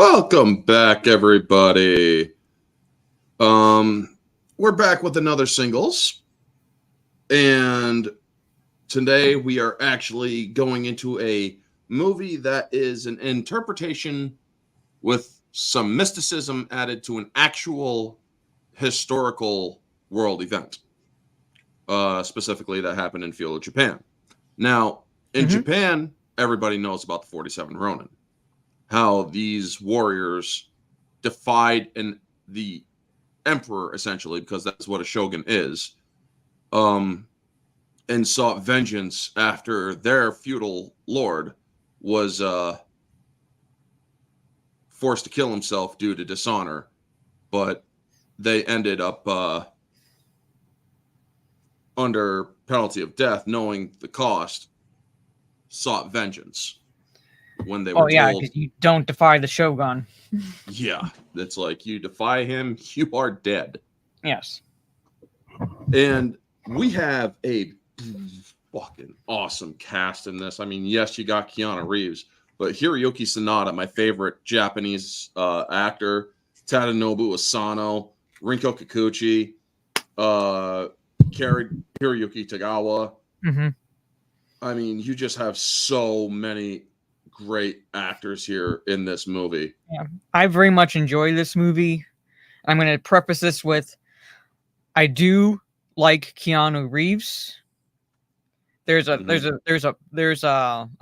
Welcome back, everybody. We're back with another singles, and today we are actually going into a movie that is an interpretation with some mysticism added to an actual historical world event, specifically that happened in Feudal Japan. Now, in Japan, everybody knows about the 47 Ronin, how these warriors defied the emperor, essentially, because that's what a shogun is, and sought vengeance after their feudal lord was forced to kill himself due to dishonor, but they ended up under penalty of death, knowing the cost, sought vengeance when they were told, because you don't defy the shogun. Yeah, it's like, you defy him, you are dead. Yes. And we have a fucking awesome cast in this. I mean, yes, you got Keanu Reeves, but Hiroyuki Sanada, my favorite Japanese actor, Tadanobu Asano, Rinko Kikuchi, Hiroyuki Tagawa. I mean, you just have so many great actors here in this movie. Yeah, I very much enjoy this movie. I'm going to preface this with, I do like Keanu Reeves. There's a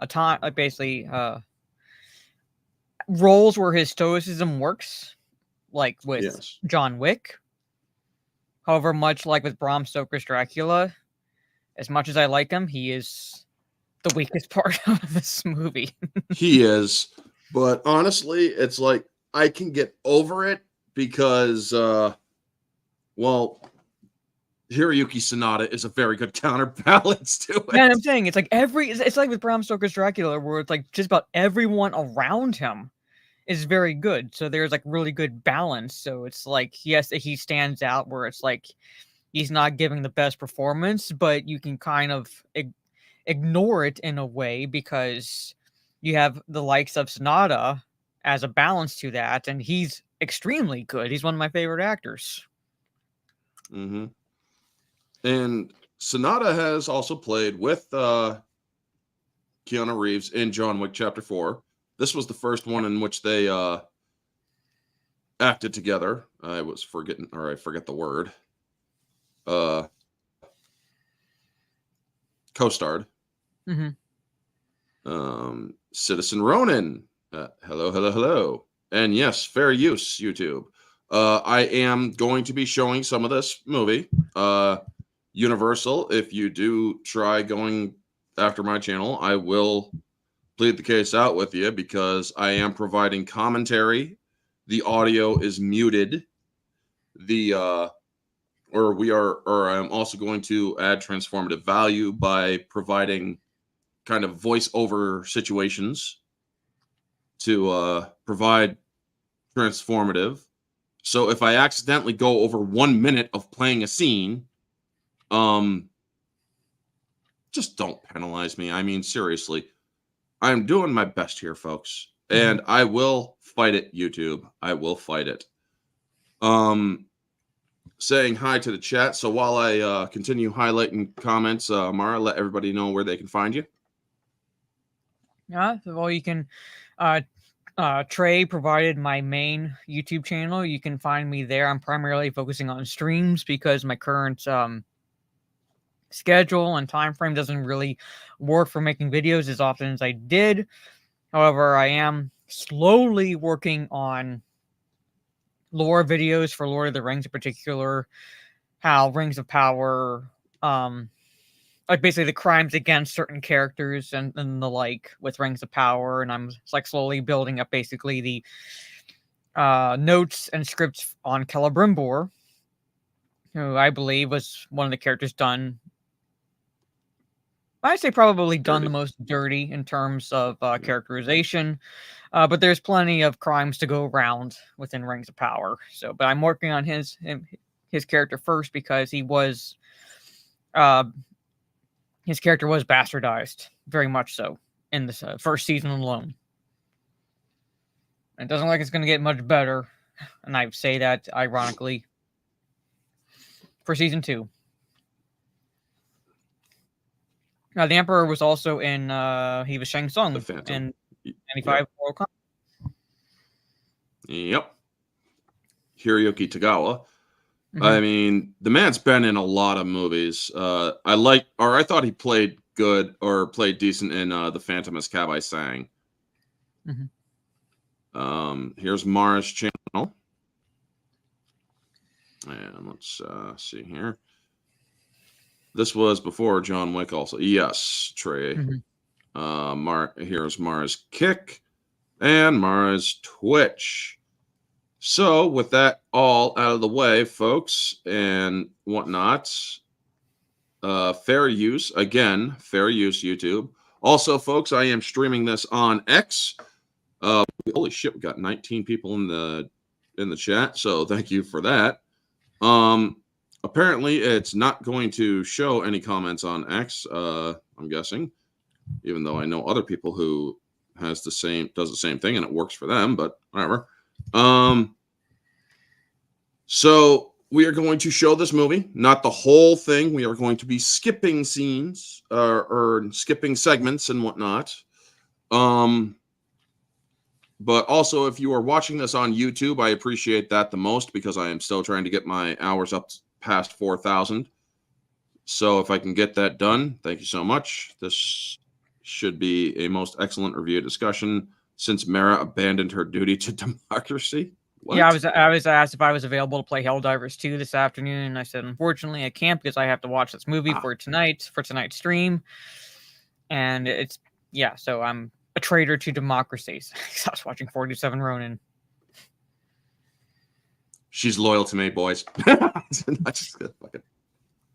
time, like, basically roles where his stoicism works, like with John Wick. However, much like with Bram Stoker's Dracula, as much as I like him, he is the weakest part of this movie. He is, but honestly, it's like, I can get over it because, well, Hiroyuki Sanada is a very good counterbalance to it. Yeah, I'm saying it's like with Bram Stoker's Dracula, where it's like just about everyone around him is very good. So there's like really good balance. So it's like, yes, he stands out where it's like he's not giving the best performance, but you can kind of ignore it in a way because you have the likes of Sanada as a balance to that, and he's extremely good. He's one of my favorite actors. And Sanada has also played with Keanu Reeves in John Wick Chapter 4. This was the first one in which they acted together. I forget the word. Co-starred. Citizen Ronin. Hello. And yes, fair use, YouTube. I am going to be showing some of this movie. Universal, if you do try going after my channel, I will plead the case out with you because I am providing commentary. The audio is muted. I'm also going to add transformative value by providing kind of voiceover situations to provide transformative. So if I accidentally go over 1 minute of playing a scene, just don't penalize me. I mean, seriously, I'm doing my best here, folks, and I will fight it, YouTube. I will fight it. Saying hi to the chat. So while I continue highlighting comments, Mara, let everybody know where they can find you. Yeah, well, you can. Trey provided my main YouTube channel. You can find me there. I'm primarily focusing on streams because my current schedule and time frame doesn't really work for making videos as often as I did. However, I am slowly working on lore videos for Lord of the Rings in particular, how Rings of Power, like basically the crimes against certain characters and the like with Rings of Power, and I'm like slowly building up basically the notes and scripts on Celebrimbor, who I believe was one of the characters done, I'd say probably done the most dirty in terms of characterization, but there's plenty of crimes to go around within Rings of Power. So, but I'm working on his character first because he was, his character was bastardized, very much so, in this first season alone. It doesn't look like it's going to get much better, and I say that ironically for season 2. Now, the Emperor was also in. He was Shang Tsung The Phantom. in 95 World Cup. Yep. Hiroyuki Tagawa. Mhm. I mean, the man's been in a lot of movies. I thought he played good or played decent in The Phantom as Cabai Sang. Here's Mara's channel. And let's see here. This was before John Wick also. Yes, Trey. Here's Mara's Kick and Mara's Twitch. So with that all out of the way, folks, and whatnot, fair use, again, fair use YouTube. Also, folks, I am streaming this on X. Holy shit, we got 19 people in the chat, so thank you for that. Apparently it's not going to show any comments on X, I'm guessing, even though I know other people who does the same thing and it works for them, but whatever. So we are going to show this movie, not the whole thing. We are going to be skipping scenes or skipping segments and whatnot. But also, if you are watching this on YouTube, I appreciate that the most because I am still trying to get my hours up past 4,000. So if I can get that done, thank you so much. This should be a most excellent review discussion since Mara abandoned her duty to democracy. What? Yeah, I was asked if I was available to play Helldivers 2 this afternoon, and I said, unfortunately, I can't because I have to watch this movie for tonight's stream. And so I'm a traitor to democracy. I was watching 47 Ronin. She's loyal to me, boys. Not just fucking.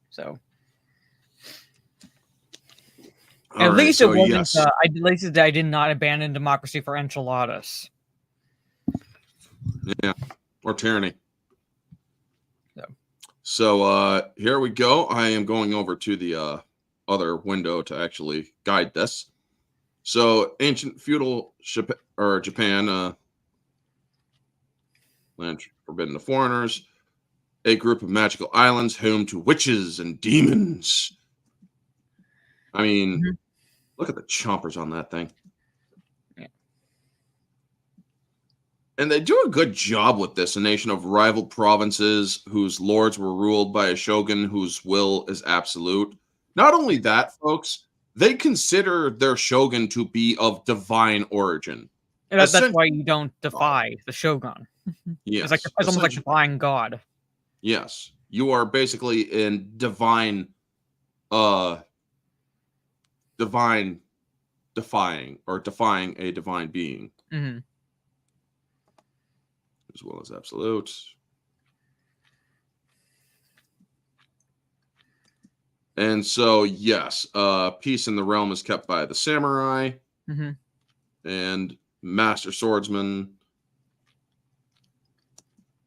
So. At least it wasn't. Yes. At least I did not abandon democracy for enchiladas. Yeah, or tyranny. So here we go. I am going over to the other window to actually guide this. So ancient feudal Japan, land forbidden to foreigners, a group of magical islands home to witches and demons. I mean, look at the chompers on that thing. And they do a good job with this, a nation of rival provinces whose lords were ruled by a shogun whose will is absolute. Not only that, folks, they consider their shogun to be of divine origin. And that's why you don't defy the shogun. Yes. It's almost like defying God. Yes. You are basically in defying a divine being. Mm-hmm. As well as absolute. And so, yes, peace in the realm is kept by the samurai and master swordsman.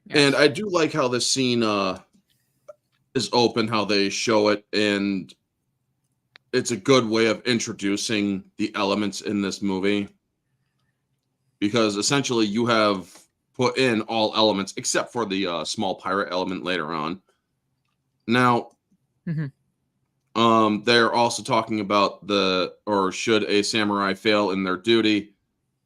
Yes. And I do like how this scene is open, how they show it, and it's a good way of introducing the elements in this movie. Because essentially you have put in all elements except for the small pirate element later on. Now, they're also talking about should a samurai fail in their duty,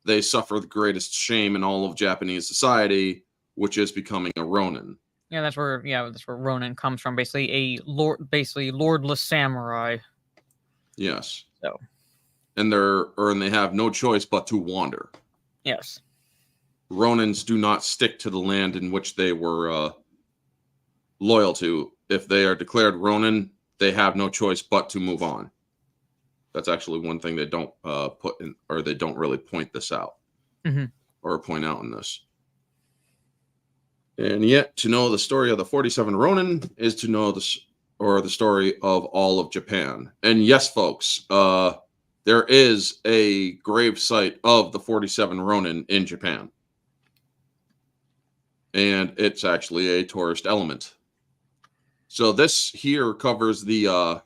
they suffer the greatest shame in all of Japanese society, which is becoming a Ronin. Yeah, that's where Ronin comes from. Basically, lordless samurai. Yes. So, and they have no choice but to wander. Yes. Ronins do not stick to the land in which they were loyal to. If they are declared Ronin, they have no choice but to move on. That's actually one thing they don't put in, or they don't really point this out or point out in this. And yet, to know the story of the 47 Ronin is to know the story of all of Japan. And yes, folks, there is a grave site of the 47 Ronin in Japan. And it's actually a tourist element. So this here covers the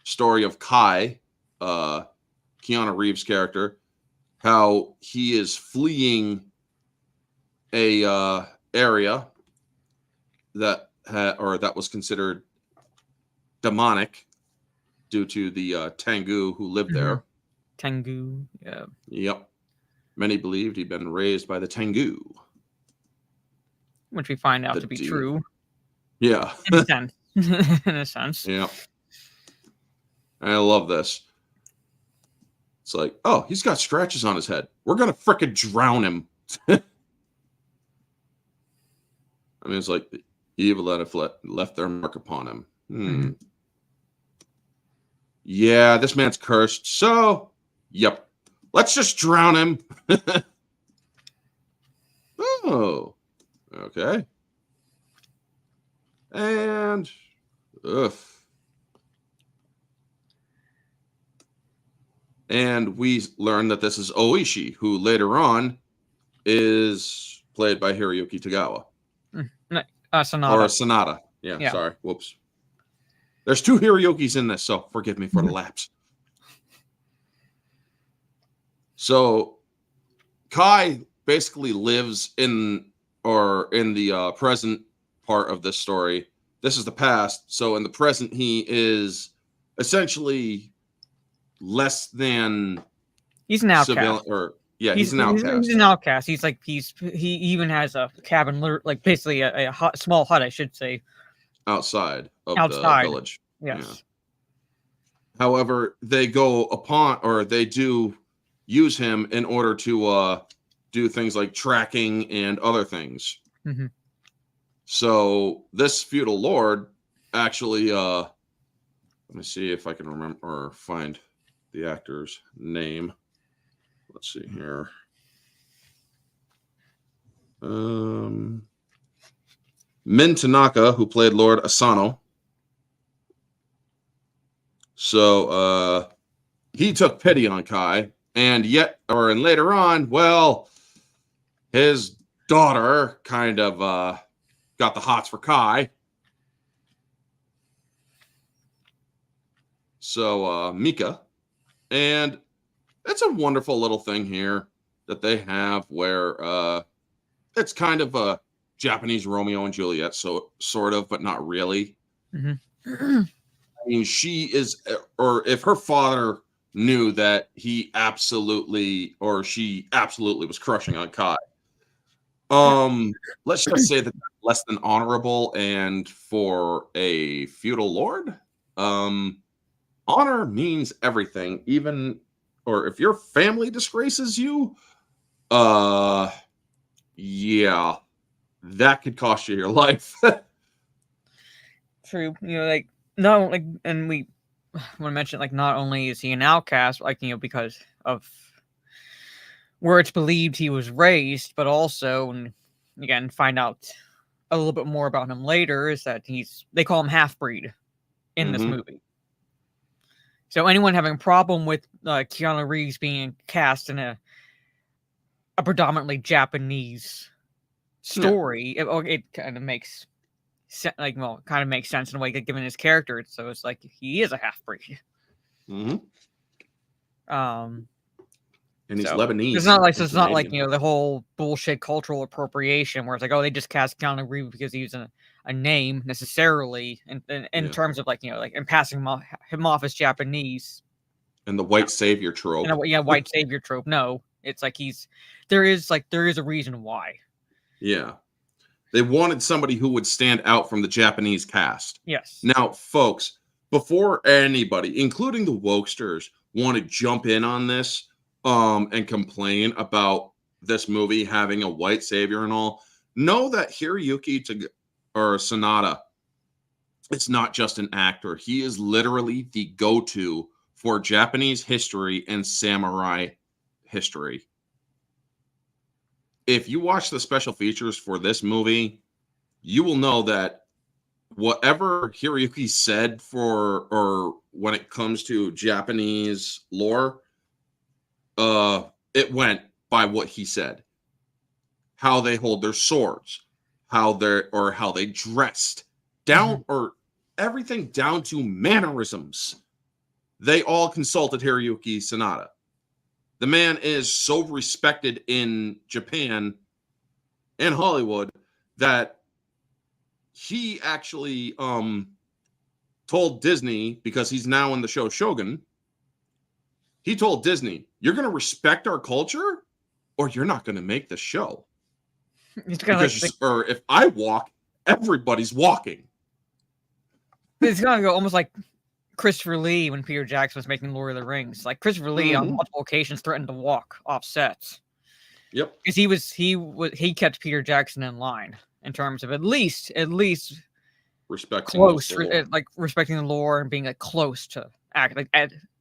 story of Kai, Keanu Reeves' character, how he is fleeing a area that was considered demonic due to the Tengu who lived there. Tengu, yeah. Yep. Many believed he'd been raised by the Tengu. Which we find out to be demon. true. Yeah. In a sense. In a sense. Yeah. I love this. It's like, oh, he's got scratches on his head. We're going to frickin' drown him. I mean, it's like the evil that have left their mark upon him. Mm-hmm. Yeah, this man's cursed. So, yep. Let's just drown him. Oh. Okay. And and we learn that this is Oishi, who later on is played by Hiroyuki Tagawa. Sonata. Or Sonata. Yeah, sorry. Whoops. There's 2 Hiroyukis in this, so forgive me for the lapse. So Kai basically lives in the present part of this story. This is the past. So in the present, he is essentially less than. He's an outcast. He's an outcast. He's an outcast. He's like he even has a cabin, like basically a small hut, I should say, outside of the village. Yes. Yeah. However, they do use him in order to do things like tracking and other things. Mm-hmm. So this feudal lord actually, let me see if I can remember or find the actor's name. Let's see here. Min Tanaka, who played Lord Asano. So he took pity on Kai, and later on, well, his daughter kind of got the hots for Kai. So Mika, and it's a wonderful little thing here that they have where it's kind of a Japanese Romeo and Juliet, so sort of, but not really. Mm-hmm. I mean, she is, or if her father knew that she absolutely was crushing on Kai. Let's just say that less than honorable, and for a feudal lord, honor means everything, or if your family disgraces you, yeah, that could cost you your life. True. Like, no, like, and we want to mention, like, not only is he an outcast, like, because of where it's believed he was raised, but also, and again, find out a little bit more about him later, is that they call him half-breed in this movie. So anyone having a problem with Keanu Reeves being cast in a predominantly Japanese story, it kind of makes makes sense in a way, given his character. So it's like he is a half-breed. Mm-hmm. And he's so Lebanese. It's not like the whole bullshit cultural appropriation where it's like, oh, they just cast Keanu Reeves because he's a name necessarily in terms of and passing him off as Japanese. And the white savior trope. White savior trope. No, it's like there is a reason why. Yeah. They wanted somebody who would stand out from the Japanese cast. Yes. Now, folks, before anybody, including the wokesters, want to jump in on this and complain about this movie having a white savior and all, know that Hiroyuki Sonata, it's not just an actor. He is literally the go-to for Japanese history and samurai history. If you watch the special features for this movie, you will know that whatever Hiroyuki said or when it comes to Japanese lore, it went by what he said. How they hold their swords, how they dressed, or everything down to mannerisms. They all consulted Hiroyuki Sonata. The man is so respected in Japan in Hollywood that he actually told Disney, because he's now in the show Shogun, he told Disney, "You're going to respect our culture, or you're not going to make the show." It's kind of Because or if I walk, everybody's walking. it's gonna go almost like Christopher Lee when Peter Jackson was making Lord of the Rings. Like Christopher Lee on multiple occasions threatened to walk off sets. Yep. Because he kept Peter Jackson in line in terms of at least Respecting close, the lore. like respecting the lore and being like close to act like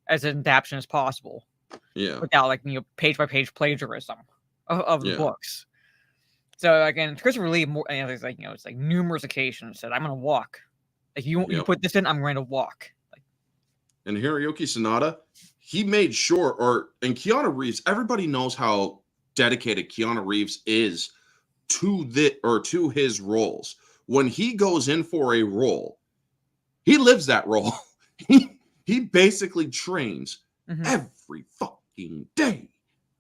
as an adaptation as possible. Yeah. Without like page by page plagiarism of the books. So again, Christopher Lee it's like numerous occasions said, "I'm gonna walk. Like you put this in, I'm going to walk." And Hiroyuki Sanada, he made sure, and Keanu Reeves, everybody knows how dedicated Keanu Reeves is to his roles. When he goes in for a role, he lives that role. He basically trains every fucking day.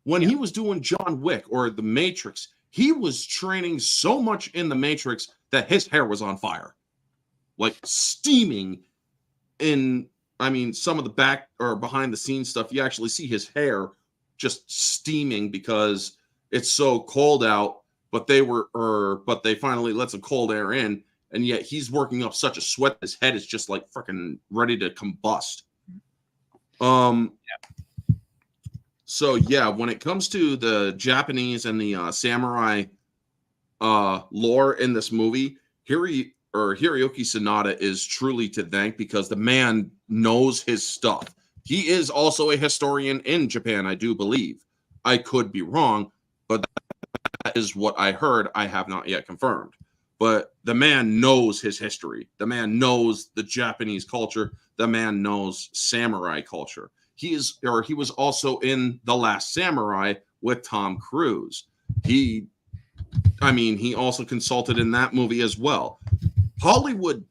When he was doing John Wick or The Matrix, he was training so much in The Matrix that his hair was on fire, like steaming. Some of the back or behind the scenes stuff, you actually see his hair just steaming because it's so cold out, but they finally let some cold air in, and yet he's working up such a sweat, his head is just like freaking ready to combust. So yeah, when it comes to the Japanese and the samurai lore in this movie, Hiroyuki Sanada is truly to thank, because the man knows his stuff. He is also a historian in Japan, I do believe. I could be wrong, but that is what I heard. I have not yet confirmed. But the man knows his history. The man knows the Japanese culture. The man knows samurai culture. He was also in The Last Samurai with Tom Cruise. He also consulted in that movie as well. Hollywood,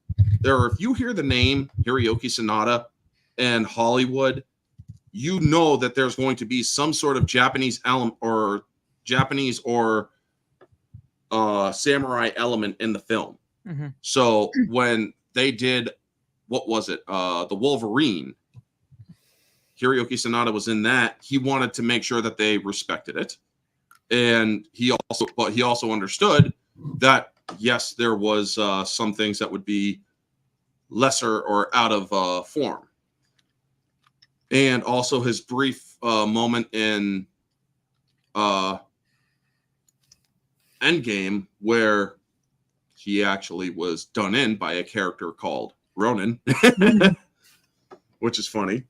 if you hear the name Hiroyuki Sanada and Hollywood, you know that there's going to be some sort of Japanese element or samurai element in the film. So when they did, what was it? The Wolverine, Hiroyuki Sanada was in that. He wanted to make sure that they respected it. And he also understood that, yes, there was some things that would be lesser or out of form. And also his brief moment in Endgame, where he actually was done in by a character called Ronin, which is funny.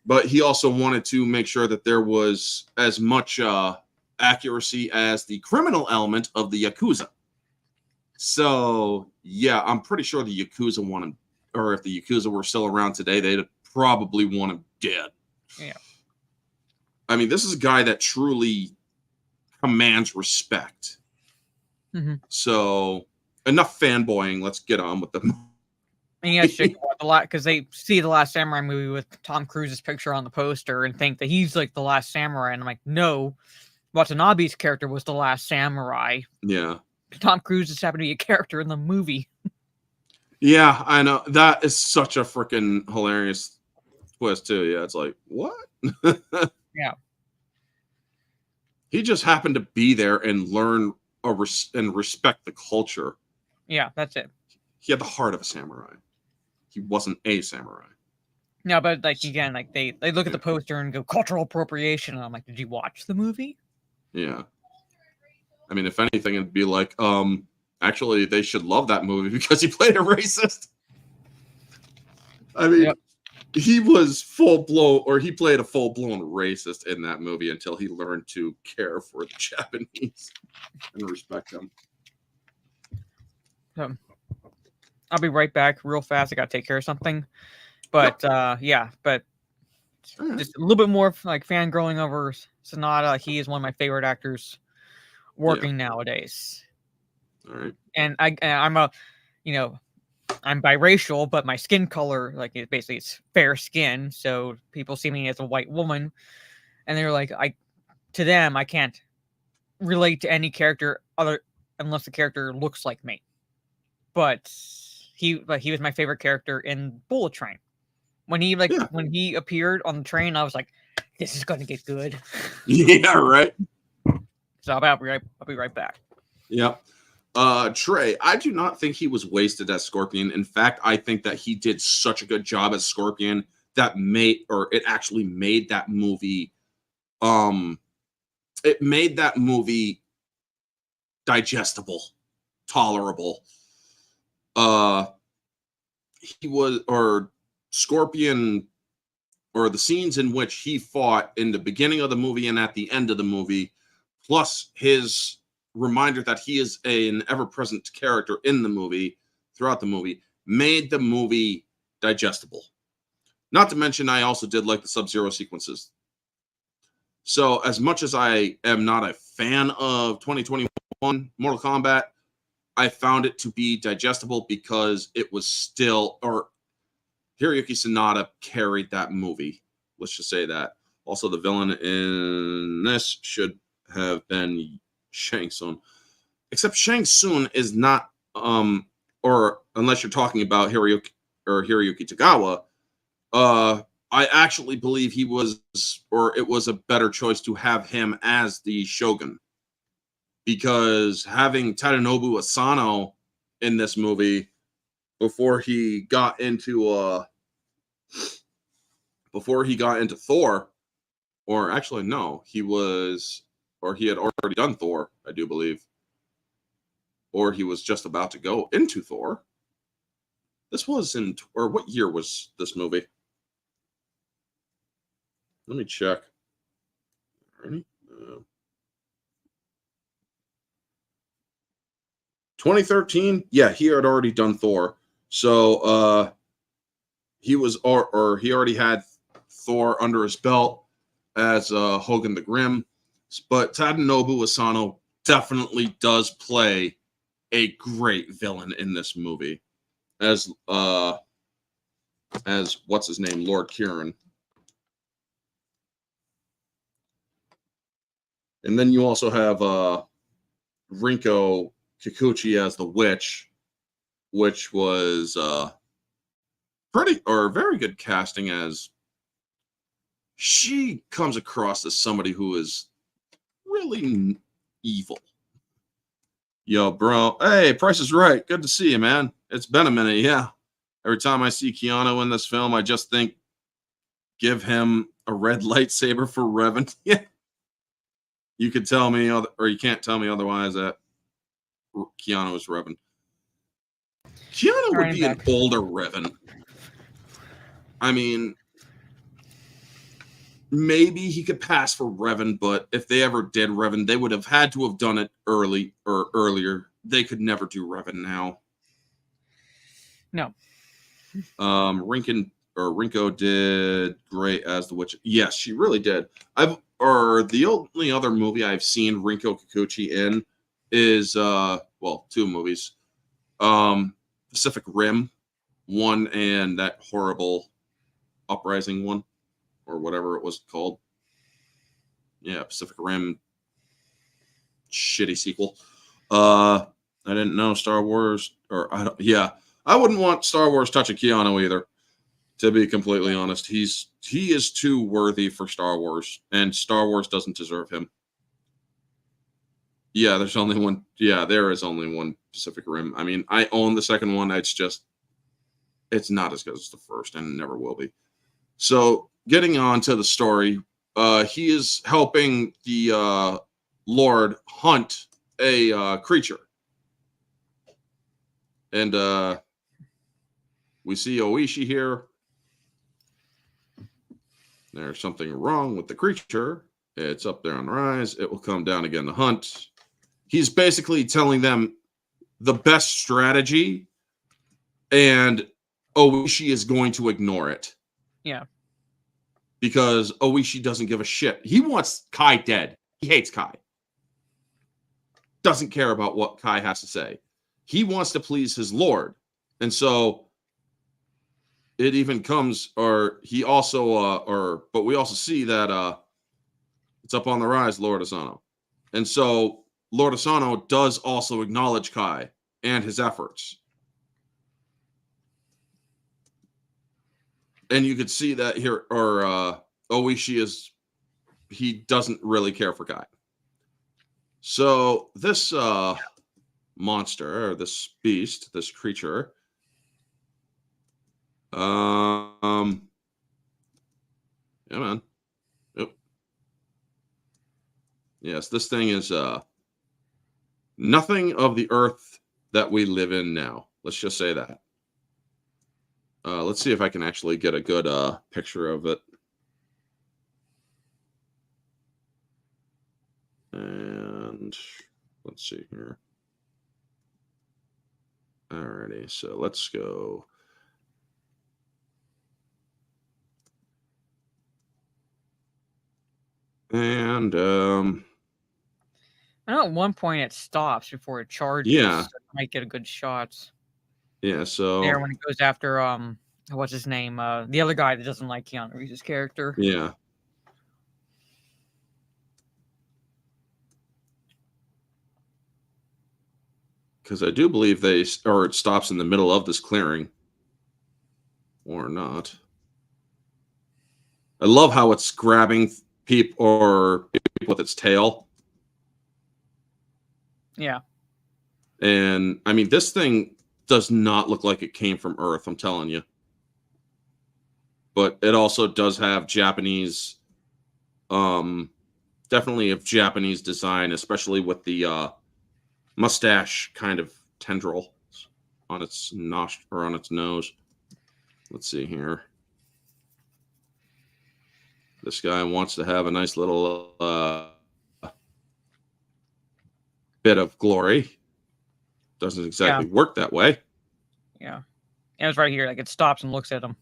But he also wanted to make sure that there was as much accuracy as the criminal element of the Yakuza. So, yeah, I'm pretty sure the Yakuza want him, or if the Yakuza were still around today, they'd probably want him dead. Yeah. I mean, this is a guy that truly commands respect. So, enough fanboying. Let's get on with them. And yeah, shit a lot because they see the Last Samurai movie with Tom Cruise's picture on the poster and think that he's like the Last Samurai. And I'm like, no, Watanabe's character was the Last Samurai. Yeah. Tom Cruise just happened to be a character in the movie. Yeah, I know. That is such a freaking hilarious twist, too. Yeah, it's like, what? Yeah. He just happened to be there and learn and respect the culture. Yeah, that's it. He had the heart of a samurai. He wasn't a samurai. No, but like again, like they look at the poster and go cultural appropriation, and I'm like, did you watch the movie? Yeah. I mean, if anything, it'd be like, actually, they should love that movie because he played a racist. I mean, he was he played a full-blown racist in that movie until he learned to care for the Japanese and respect them. I'll be right back real fast. I got to take care of something. But, but just a little bit more like fangirling over Sanada. He is one of my favorite actors working nowadays. All right. And I'm I'm biracial, but my skin color, like it's fair skin. So people see me as a white woman and they're like, to them, I can't relate to any character other unless the character looks like me. But he was my favorite character in Bullet Train. When he appeared on the train, I was like, this is gonna get good. Yeah, right. So I'll be right back. Yep. Trey, I do not think he was wasted as Scorpion. In fact, I think that he did such a good job as Scorpion that it actually made that movie it made that movie digestible, tolerable. Scorpion, or the scenes in which he fought in the beginning of the movie and at the end of the movie, plus his reminder that he is an ever-present character in the movie, throughout the movie, made the movie digestible. Not to mention, I also did like the Sub-Zero sequences. So as much as I am not a fan of 2021 Mortal Kombat, I found it to be digestible because it was still, or Hiroyuki Sanada carried that movie. Let's just say that. Also, the villain in this should have been Shang Tsung. Except Shang Tsung is not, or unless you're talking about Hiroyuki Tagawa, I actually believe he was, or it was a better choice to have him as the Shogun. Because having Tadanobu Asano in this movie before he got into Thor, or actually no, he had already done Thor, I do believe. Or he was just about to go into Thor. What year was this movie? Let me check. 2013. Yeah, he had already done Thor. So he already had Thor under his belt as Hogan the Grim. But Tadanobu Asano definitely does play a great villain in this movie as what's his name, Lord Kieran. And then you also have Rinko Kikuchi as the witch, which was very good casting, as she comes across as somebody who is really evil. Yo, bro. Hey, Price is Right. Good to see you, man. It's been a minute, yeah. Every time I see Keanu in this film, I just think, give him a red lightsaber for Revan. Yeah. You could tell me, or you can't tell me otherwise, that Keanu is Revan. Keanu would be an older Revan. I mean, maybe he could pass for Revan, but if they ever did Revan, they would have had to have done it earlier. They could never do Revan now. No. Rinko did great as the witch. Yes, she really did. The only other movie I've seen Rinko Kikuchi in is two movies. Pacific Rim 1 and that horrible Uprising 1, or whatever it was called. Yeah, Pacific Rim shitty sequel. I didn't know Star Wars, I wouldn't want Star Wars touching Keanu either, to be completely honest. He is too worthy for Star Wars, and Star Wars doesn't deserve him. Yeah, there is only one Pacific Rim. I mean, I own the second one. It's not as good as the first, and never will be. So, getting on to the story, he is helping the Lord hunt a creature. And we see Oishi here. There's something wrong with the creature. It's up there on the rise. It will come down again to hunt. He's basically telling them the best strategy, and Oishi is going to ignore it. Yeah. Because Oishi doesn't give a shit. He wants Kai dead. He hates Kai. Doesn't care about what Kai has to say. He wants to please his lord. And so it even comes, but we also see that it's up on the rise, Lord Asano. And so Lord Asano does also acknowledge Kai and his efforts. And you could see that here, or Oishi he doesn't really care for Kai. So this monster, or this beast, this creature, yeah, man. Yep. Yes, this thing is nothing of the earth that we live in now. Let's just say that. Let's see if I can actually get a good picture of it. And let's see here. Alrighty, so let's go. And I know at one point it stops before it charges. yeah, So it might get a good shot. yeah. So There when it goes after what's his name? The other guy that doesn't like Keanu Reeves' character. yeah. Because I do believe it stops in the middle of this clearing. Or not. I love how it's grabbing people with its tail. Yeah. And I mean, this thing does not look like it came from Earth, I'm telling you. But it also does have Japanese, definitely of Japanese design, especially with the mustache kind of tendril on its nostril or on its nose. Let's see here. This guy wants to have a nice little bit of glory. Doesn't exactly work that way. Yeah. And it's right here. Like it stops and looks at him.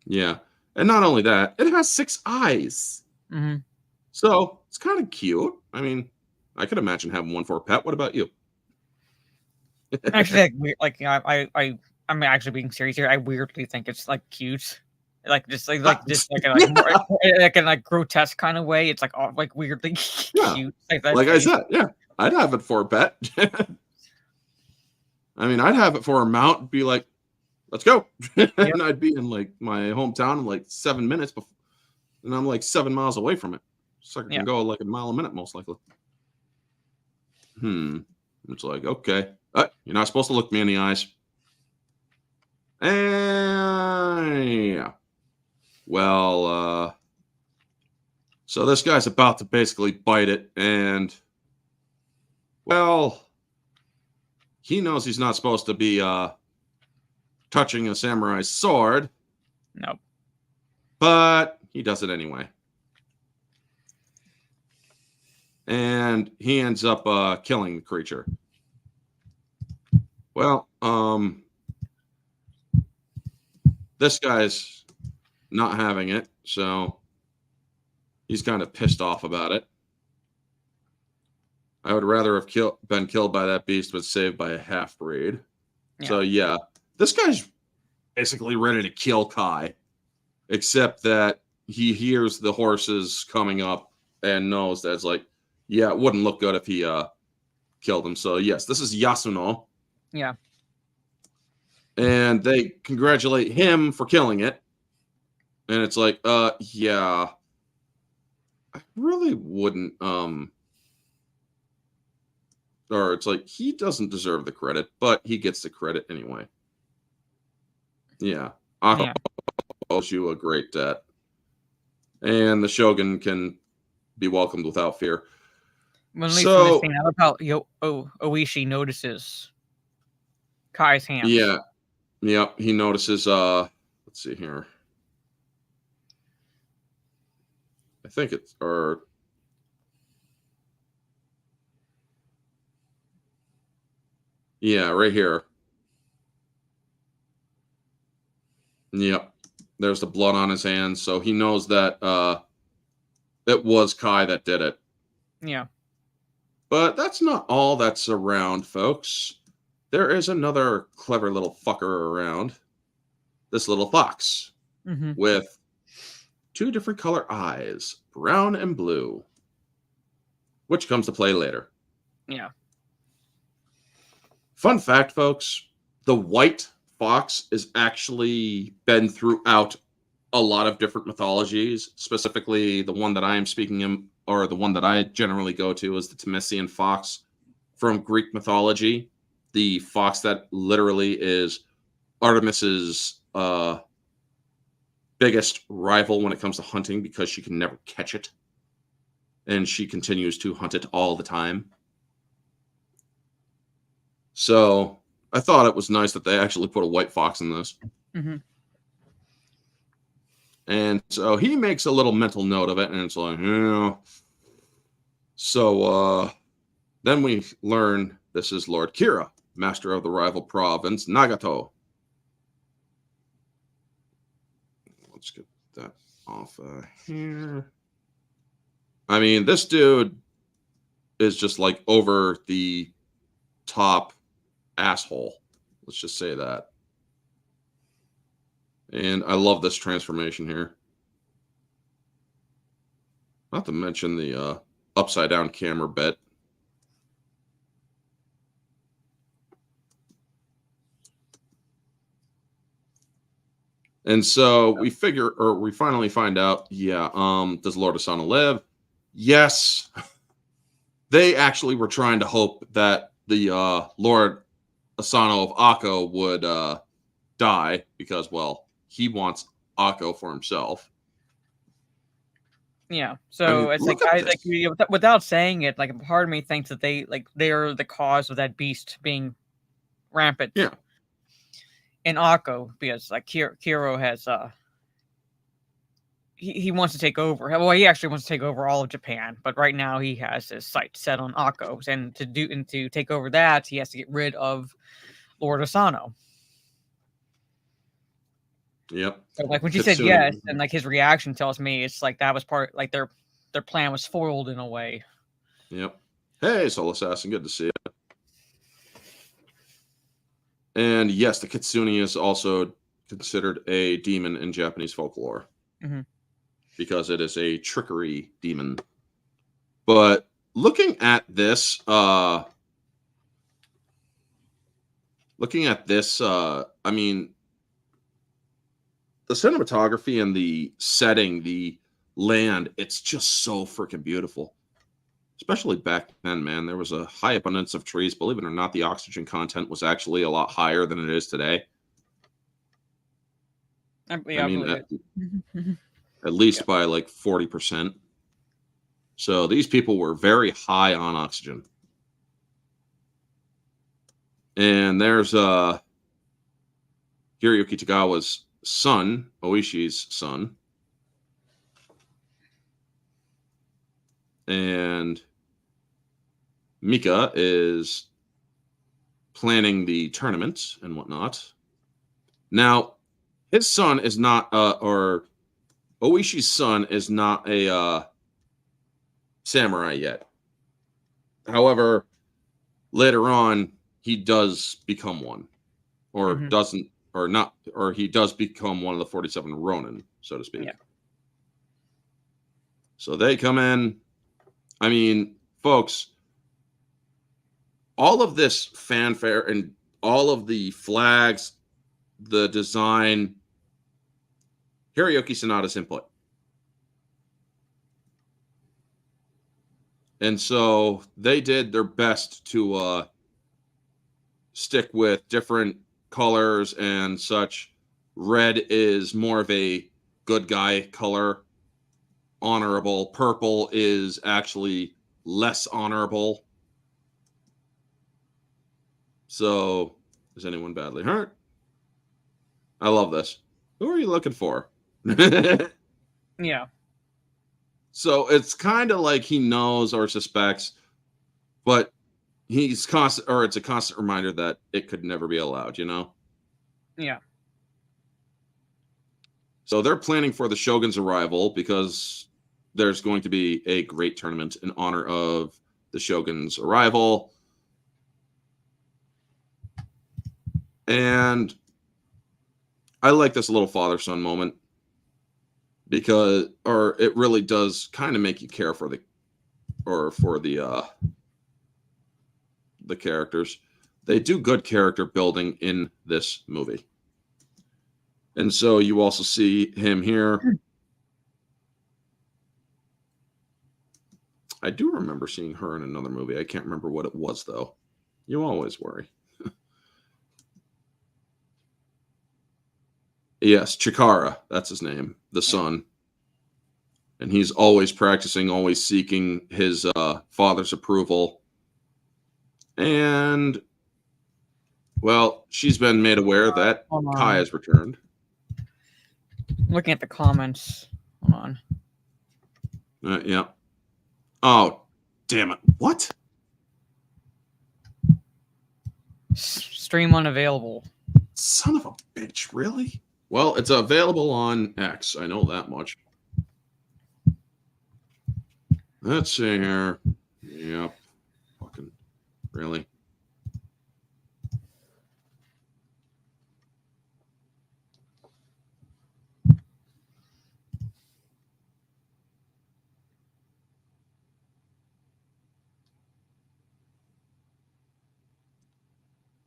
Yeah. And not only that, it has 6 eyes. Mm-hmm. So it's kind of cute. I mean, I could imagine having one for a pet. What about you? Actually, I'm actually being serious here. I weirdly think it's like cute, like just like in like grotesque kind of way. It's like weirdly cute. Like I said, yeah, I'd have it for a pet. I mean, I'd have it for a mount and be like, let's go. And I'd be in like my hometown in like 7 minutes before, and I'm like 7 miles away from it. So I can go like a mile a minute, most likely. It's like, okay. You're not supposed to look me in the eyes. And yeah. Well, so this guy's about to basically bite it, and well, he knows he's not supposed to be touching a samurai's sword. Nope. But he does it anyway. And he ends up killing the creature. Well, this guy's not having it, so he's kind of pissed off about it. I would rather have been killed by that beast, but saved by a half-breed. Yeah. So yeah, this guy's basically ready to kill Kai, except that he hears the horses coming up and knows that it's like, yeah, it wouldn't look good if he killed him. So yes, this is Yasuno. Yeah. And they congratulate him for killing it. And it's like, yeah, I really wouldn't, or it's like, he doesn't deserve the credit, but he gets the credit anyway. Yeah. I owes you a great debt. And the Shogun can be welcomed without fear. Well, at least in this scene, I love how Oishi notices Kai's hands. Yeah. Yep. He notices, let's see here. I think it's, or yeah, right here. Yep. There's the blood on his hands, so he knows that it was Kai that did it. Yeah. But that's not all that's around, folks. There is another clever little fucker around. This little fox with 2 different color eyes, brown and blue, which comes to play later. Yeah. Fun fact, folks, the white fox is actually been throughout a lot of different mythologies. Specifically, the one that I am speaking in, or the one that I generally go to, is the Temesian fox from Greek mythology. The fox that literally is Artemis's biggest rival when it comes to hunting because she can never catch it. And she continues to hunt it all the time. So I thought it was nice that they actually put a white fox in this. Mm-hmm. And so he makes a little mental note of it, and it's like, yeah. So then we learn this is Lord Kira, master of the rival province, Nagato. Let's get that off here. I mean, this dude is just like over the top asshole. Let's just say that. And I love this transformation here. Not to mention the upside down camera bit. And so we finally find out, does Lord Asano live? Yes. They actually were trying to hope that the Lord Asano of Akko would die because, well, he wants Akko for himself. Yeah, so it's like without saying it, like a part of me thinks that they're the cause of that beast being rampant. Yeah. In Akko, because like Kiro has he wants to take over. Well, he actually wants to take over all of Japan, but right now he has his sights set on Akko, and to take over that, he has to get rid of Lord Asano. Yep. So, like when she said yes, and like his reaction tells me it's like that was part, like their plan was foiled in a way. Yep. Hey, Soul Assassin, good to see you. And yes, the Kitsune is also considered a demon in Japanese folklore. Mm-hmm. Because it is a trickery demon. But looking at this, I mean, the cinematography and the setting, the land, it's just so freaking beautiful. Especially back then, man. There was a high abundance of trees. Believe it or not, the oxygen content was actually a lot higher than it is today. I mean, at least by like 40%. So these people were very high on oxygen. And there's Hiroyuki Tagawa's son, Oishi's son. And Mika is planning the tournament and whatnot. Now, his son is not, Oishi's son is not a samurai yet. However, later on, he does become one, or doesn't, or not, or he does become one of the 47 Ronin, so to speak. Yeah. So they come in. I mean, folks, all of this fanfare and all of the flags, the design, Hiroyuki Sanada's input. And so they did their best to stick with different colors and such. Red is more of a good guy color, honorable. Purple is actually less honorable. So, is anyone badly hurt? I love this. Who are you looking for? Yeah. So it's kind of like he knows or suspects, but he's constant, or it's a constant reminder that it could never be allowed, you know? Yeah. So they're planning for the Shogun's arrival because there's going to be a great tournament in honor of the Shogun's arrival. And I like this little father-son moment because, or it really does kind of make you care for the the characters. They do good character building in this movie. And so you also see him here. I do remember seeing her in another movie. I can't remember what it was, though. You always worry. Yes, Chikara. That's his name. The son. And he's always practicing, always seeking his father's approval. And, well, she's been made aware that Kai has returned. Looking at the comments. Hold on. Yeah. Oh, damn it. What? Stream unavailable. Son of a bitch, really? Well, it's available on X. I know that much. Let's see here. Yep. Fucking really.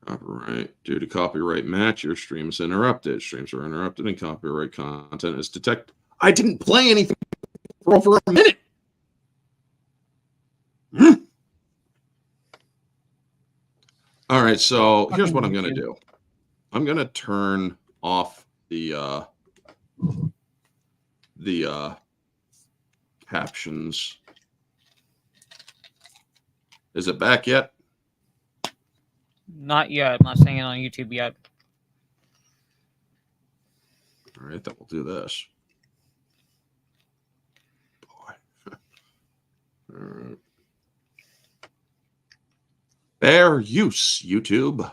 Copyright. Due to copyright match, your stream is interrupted. Streams are interrupted and copyright content is detected. I didn't play anything for over a minute. All right, so here's what I'm going to do. I'm going to turn off the captions. Is it back yet? Not yet. I'm not saying it on YouTube yet. All right, then we'll do this. Boy. All right. Fair use, YouTube.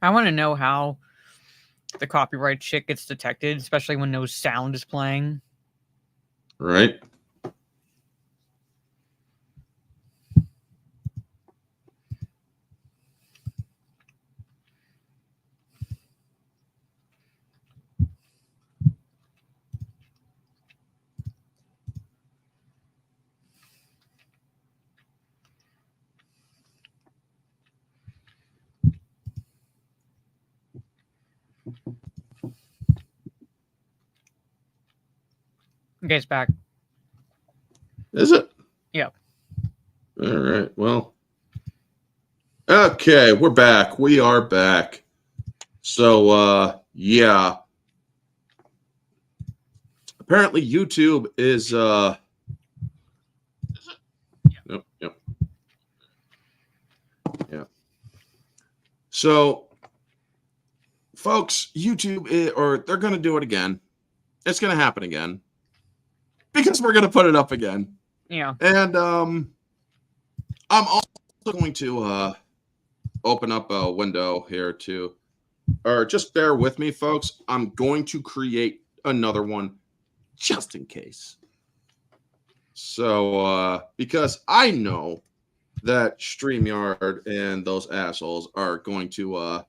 I want to know how the copyright shit gets detected, especially when no sound is playing. Right. Okay, it's back. Is it? Yeah. All right. Well. Okay, we're back. We are back. So, yeah. Apparently, YouTube is. Yep. Yeah. So, folks, YouTube, or they're going to do it again. It's going to happen again because we're going to put it up again. Yeah. And I'm also going to open up a window here too. Or just bear with me, folks. I'm going to create another one just in case. So, because I know that StreamYard and those assholes are going to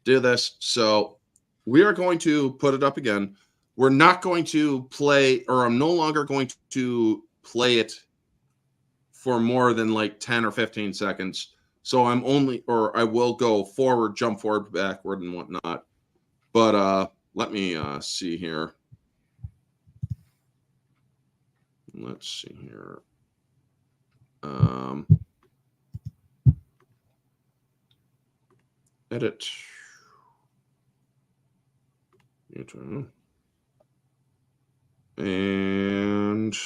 do this. So we are going to put it up again. We're not going to play, or I'm no longer going to play it for more than like 10 or 15 seconds. So I will go forward, jump forward, backward, and whatnot. But let me see here. Let's see here. Edit. YouTube. And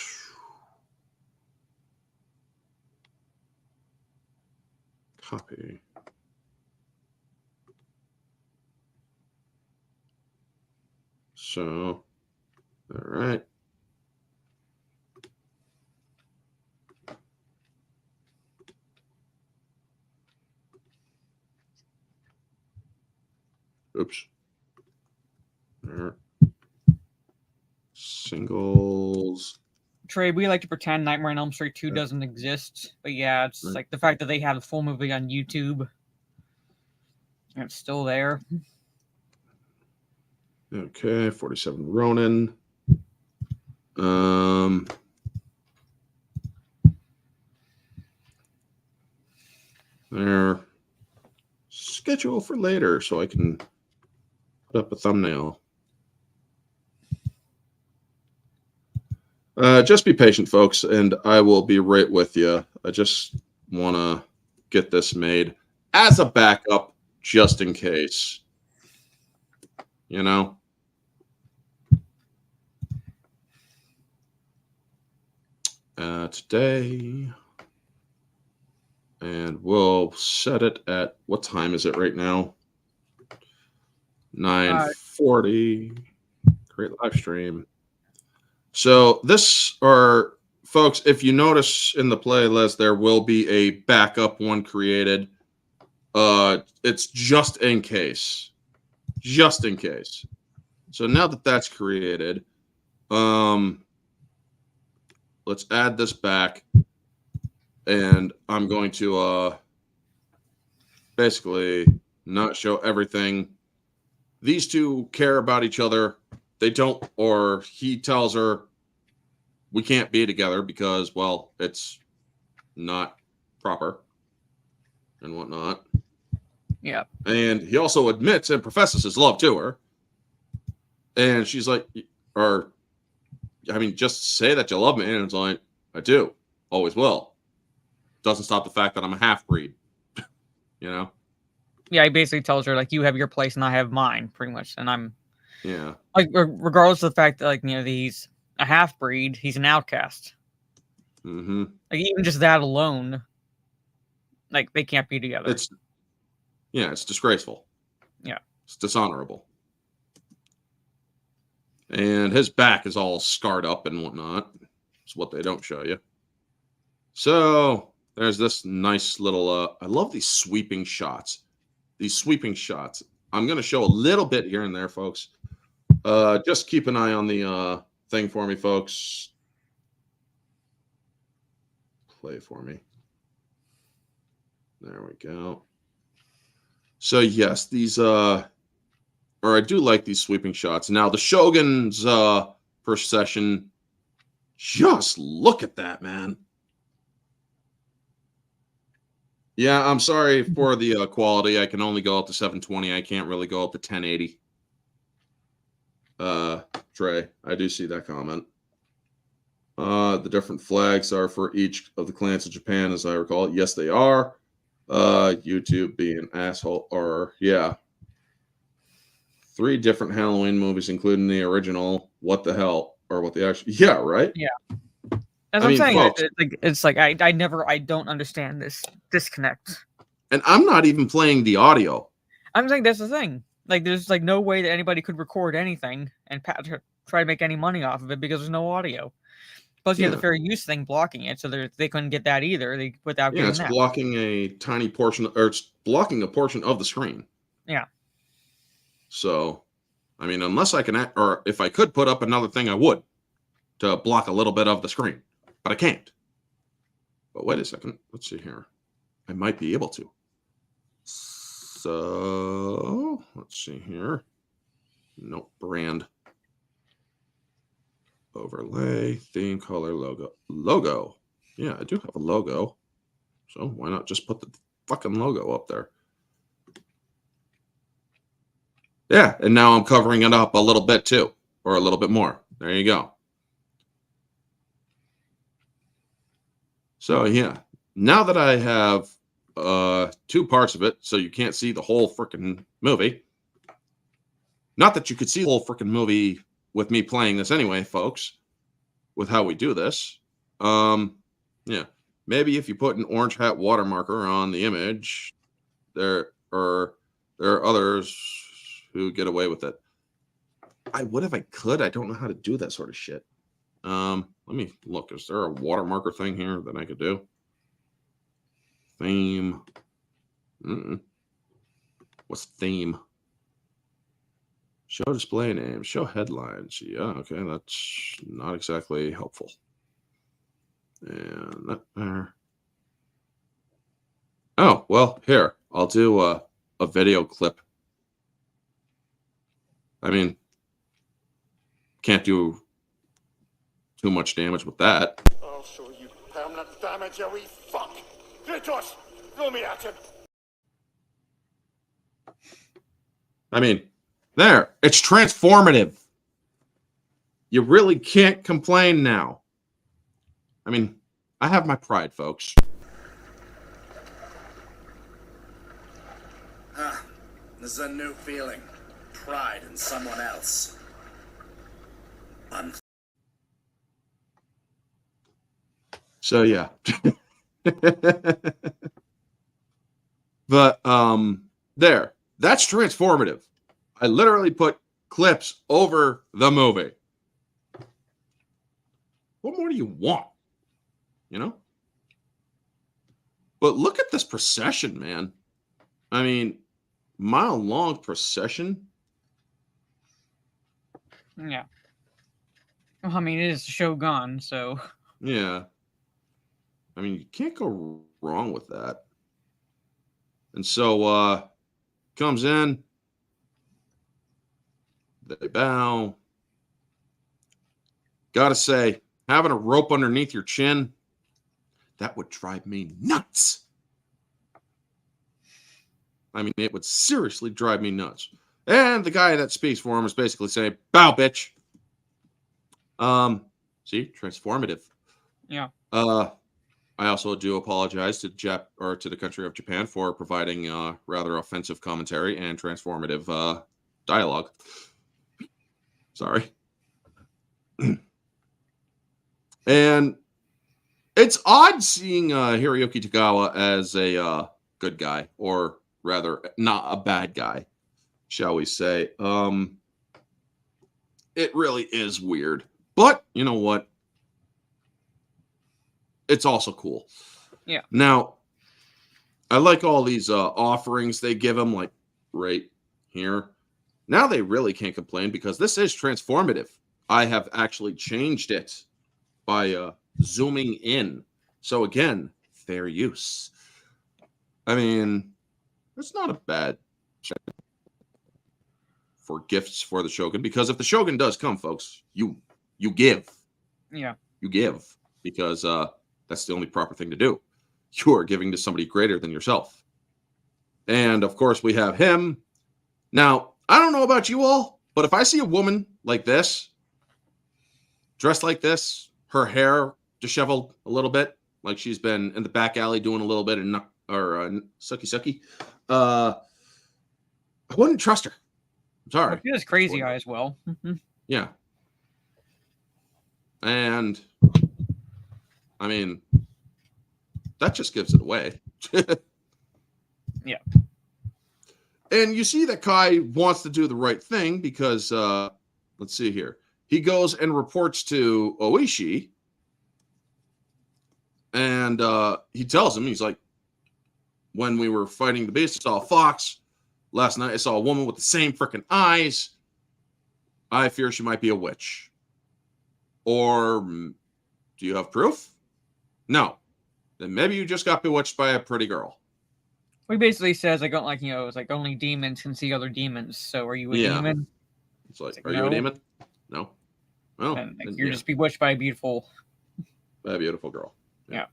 copy. So, all right. Oops. There. Singles. Trey, we like to pretend Nightmare on Elm Street 2 doesn't exist, but yeah, it's like the fact that they have a full movie on YouTube and it's still there. Okay, 47 Ronin. There. Schedule for later so I can put up a thumbnail. Just be patient, folks, and I will be right with you. I just want to get this made as a backup, just in case. You know? Today, and we'll set it at, what time is it right now? 9:40. Great live stream. So this, or folks, if you notice in the playlist, there will be a backup one created. It's just in case. Just in case. So now that that's created, let's add this back. And I'm going to basically not show everything. These two care about each other. They don't, or he tells her we can't be together because, well, it's not proper and whatnot. Yeah. And he also admits and professes his love to her. And she's like, or, I mean, just say that you love me. And it's like, I do. Always will. Doesn't stop the fact that I'm a half-breed. You know? Yeah, he basically tells her, like, you have your place and I have mine, pretty much. And I'm, Yeah. like, regardless of the fact that, like, you know, he's a half-breed, he's an outcast. Mm-hmm. Like, even just that alone, like, they can't be together. It's disgraceful. Yeah. It's dishonorable. And his back is all scarred up and whatnot. It's what they don't show you. So there's this nice little, I love these sweeping shots. These sweeping shots. I'm going to show a little bit here and there, folks. Just keep an eye on the thing for me, folks. Play for me. There we go. So yes, these or I do like these sweeping shots. Now the Shogun's procession, just look at that, man. Yeah, I'm sorry for the quality. I can only go up to 720. I can't really go up to 1080. Trey, I do see that comment. The different flags are for each of the clans of Japan, as I recall. Yes, they are. YouTube being an asshole, or yeah. 3 different Halloween movies, including the original. What the hell? Or what the actual? Yeah, right. Yeah. As I'm saying, folks, it's like I don't understand this disconnect. And I'm not even playing the audio. I'm saying that's the thing. Like, there's like no way that anybody could record anything and try to make any money off of it because there's no audio. Plus, you have the fair use thing blocking it, so they couldn't get that either. Without getting that. Blocking a tiny portion, or it's blocking a portion of the screen. Yeah. So, I mean, unless I can, or if I could put up another thing, I would to block a little bit of the screen, but I can't. But wait a second. Let's see here. I might be able to. So let's see here. Nope. Brand. Overlay. Theme, color, logo. Yeah, I do have a logo. So why not just put the fucking logo up there? Yeah, and now I'm covering it up a little bit too, or a little bit more. There you go. So yeah, now that I have 2 parts of it, so you can't see the whole freaking movie. Not that you could see the whole freaking movie with me playing this anyway, folks, with how we do this. Yeah, maybe if you put an orange hat watermarker on the image, there are others who get away with it. I would if I could. I don't know how to do that sort of shit. Let me look. Is there a watermarker thing here that I could do? Theme. What's theme? Show display name. Show headlines. Yeah, okay, that's not exactly helpful. And that there. Oh, well, here. I'll do a video clip. I mean, can't do too much damage with that. I'll show you permanent damage, you wee fuck! Kratos, throw me at him! I mean, there. It's transformative. You really can't complain now. I mean, I have my pride, folks. This is a new feeling. Pride in someone else. So yeah. But there. That's transformative. I literally put clips over the movie. What more do you want? You know? But look at this procession, man. I mean, mile-long procession. Yeah. Well, I mean, it is Shogun, so... Yeah. I mean, you can't go wrong with that. And so, comes in. They bow. Gotta say, having a rope underneath your chin, that would drive me nuts. I mean, it would seriously drive me nuts. And the guy that speaks for him is basically saying, bow, bitch. See, transformative. Yeah. I also do apologize to the country of Japan for providing rather offensive commentary and transformative dialogue. Sorry. And it's odd seeing Hiroyuki Tagawa as a good guy, or rather, not a bad guy, shall we say. It really is weird. But, you know what? It's also cool. Yeah. Now, I like all these offerings they give them, like right here. Now they really can't complain because this is transformative. I have actually changed it by zooming in. So again, fair use. I mean, it's not a bad for gifts for the Shogun, because if the Shogun does come, folks, you give. Yeah. You give, because that's the only proper thing to do. You are giving to somebody greater than yourself. And of course, we have him. Now, I don't know about you all, but if I see a woman like this, dressed like this, her hair disheveled a little bit, like she's been in the back alley doing a little bit of sucky, I wouldn't trust her. I'm sorry. She has crazy eyes, well. Yeah. And, I mean, that just gives it away. Yeah. And you see that Kai wants to do the right thing because, let's see here. He goes and reports to Oishi. And he tells him, he's like, when we were fighting the beast, I saw a fox. Last night, I saw a woman with the same freaking eyes. I fear she might be a witch. Or, do you have proof? No. Then maybe you just got bewitched by a pretty girl. He basically says, like, it's like only demons can see other demons. So are you a demon? It's like, like, are you a demon? No. Well, and, like, you're just bewitched by a beautiful girl. Yeah.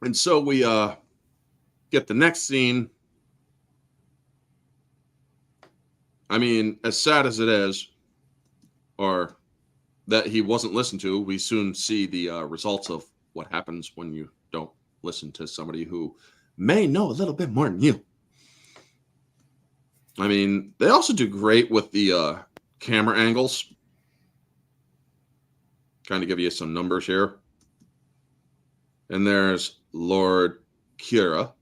And so we get the next scene. I mean, as sad as it is, or that he wasn't listened to, we soon see the results of what happens when you don't listen to somebody who may know a little bit more than you. I mean, they also do great with the camera angles. Trying to give you some numbers here. And there's Lord Kira.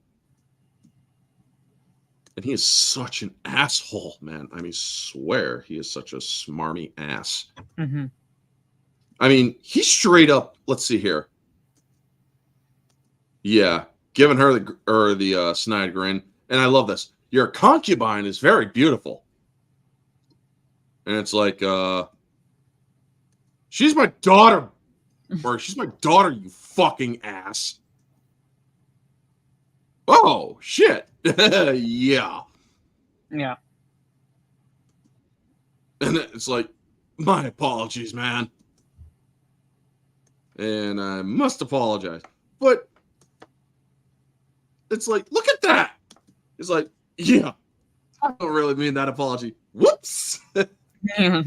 And he is such an asshole, man. I mean, swear he is such a smarmy ass. Mm-hmm. I mean, he straight up, let's see here. Yeah, giving her the snide grin. And I love this. your concubine is very beautiful. And it's like, she's my daughter. Or she's my daughter, you fucking ass. Oh, shit. Yeah. Yeah. And it's like, my apologies, man. And I must apologize. But it's like, look at that. It's like, yeah, I don't really mean that apology. Whoops. Yeah.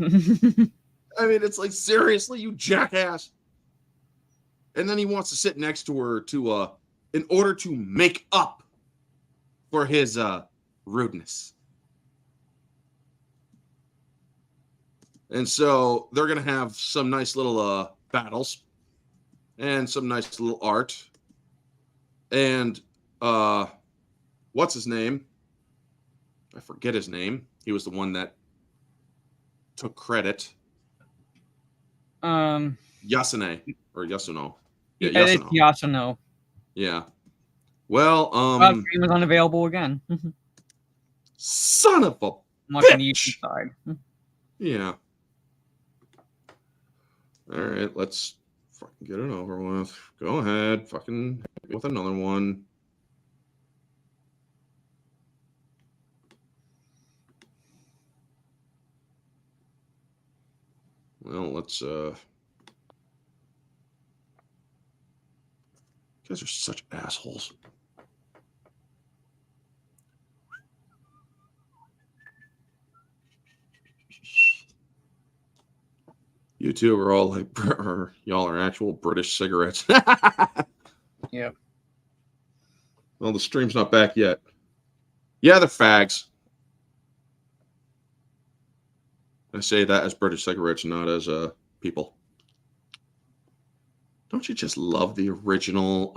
I mean, it's like, seriously, you jackass. And then he wants to sit next to her to, in order to make up for his rudeness. And so they're going to have some nice little battles and some nice little art. And what's his name? I forget his name. He was the one that took credit. Yasune or Yasuno. Yeah, It's Yasuno. Yeah. Well, Stream is unavailable again. son of a I'm watching the bitch. YouTube side. Yeah. All right, let's fucking get it over with. Go ahead, fucking hit me with another one. Well, let's you guys are such assholes. You two are all like, y'all are actual British cigarettes. Yep. Well, the stream's not back yet. Yeah, they're fags. I say that as British cigarettes, not as people. Don't you just love the original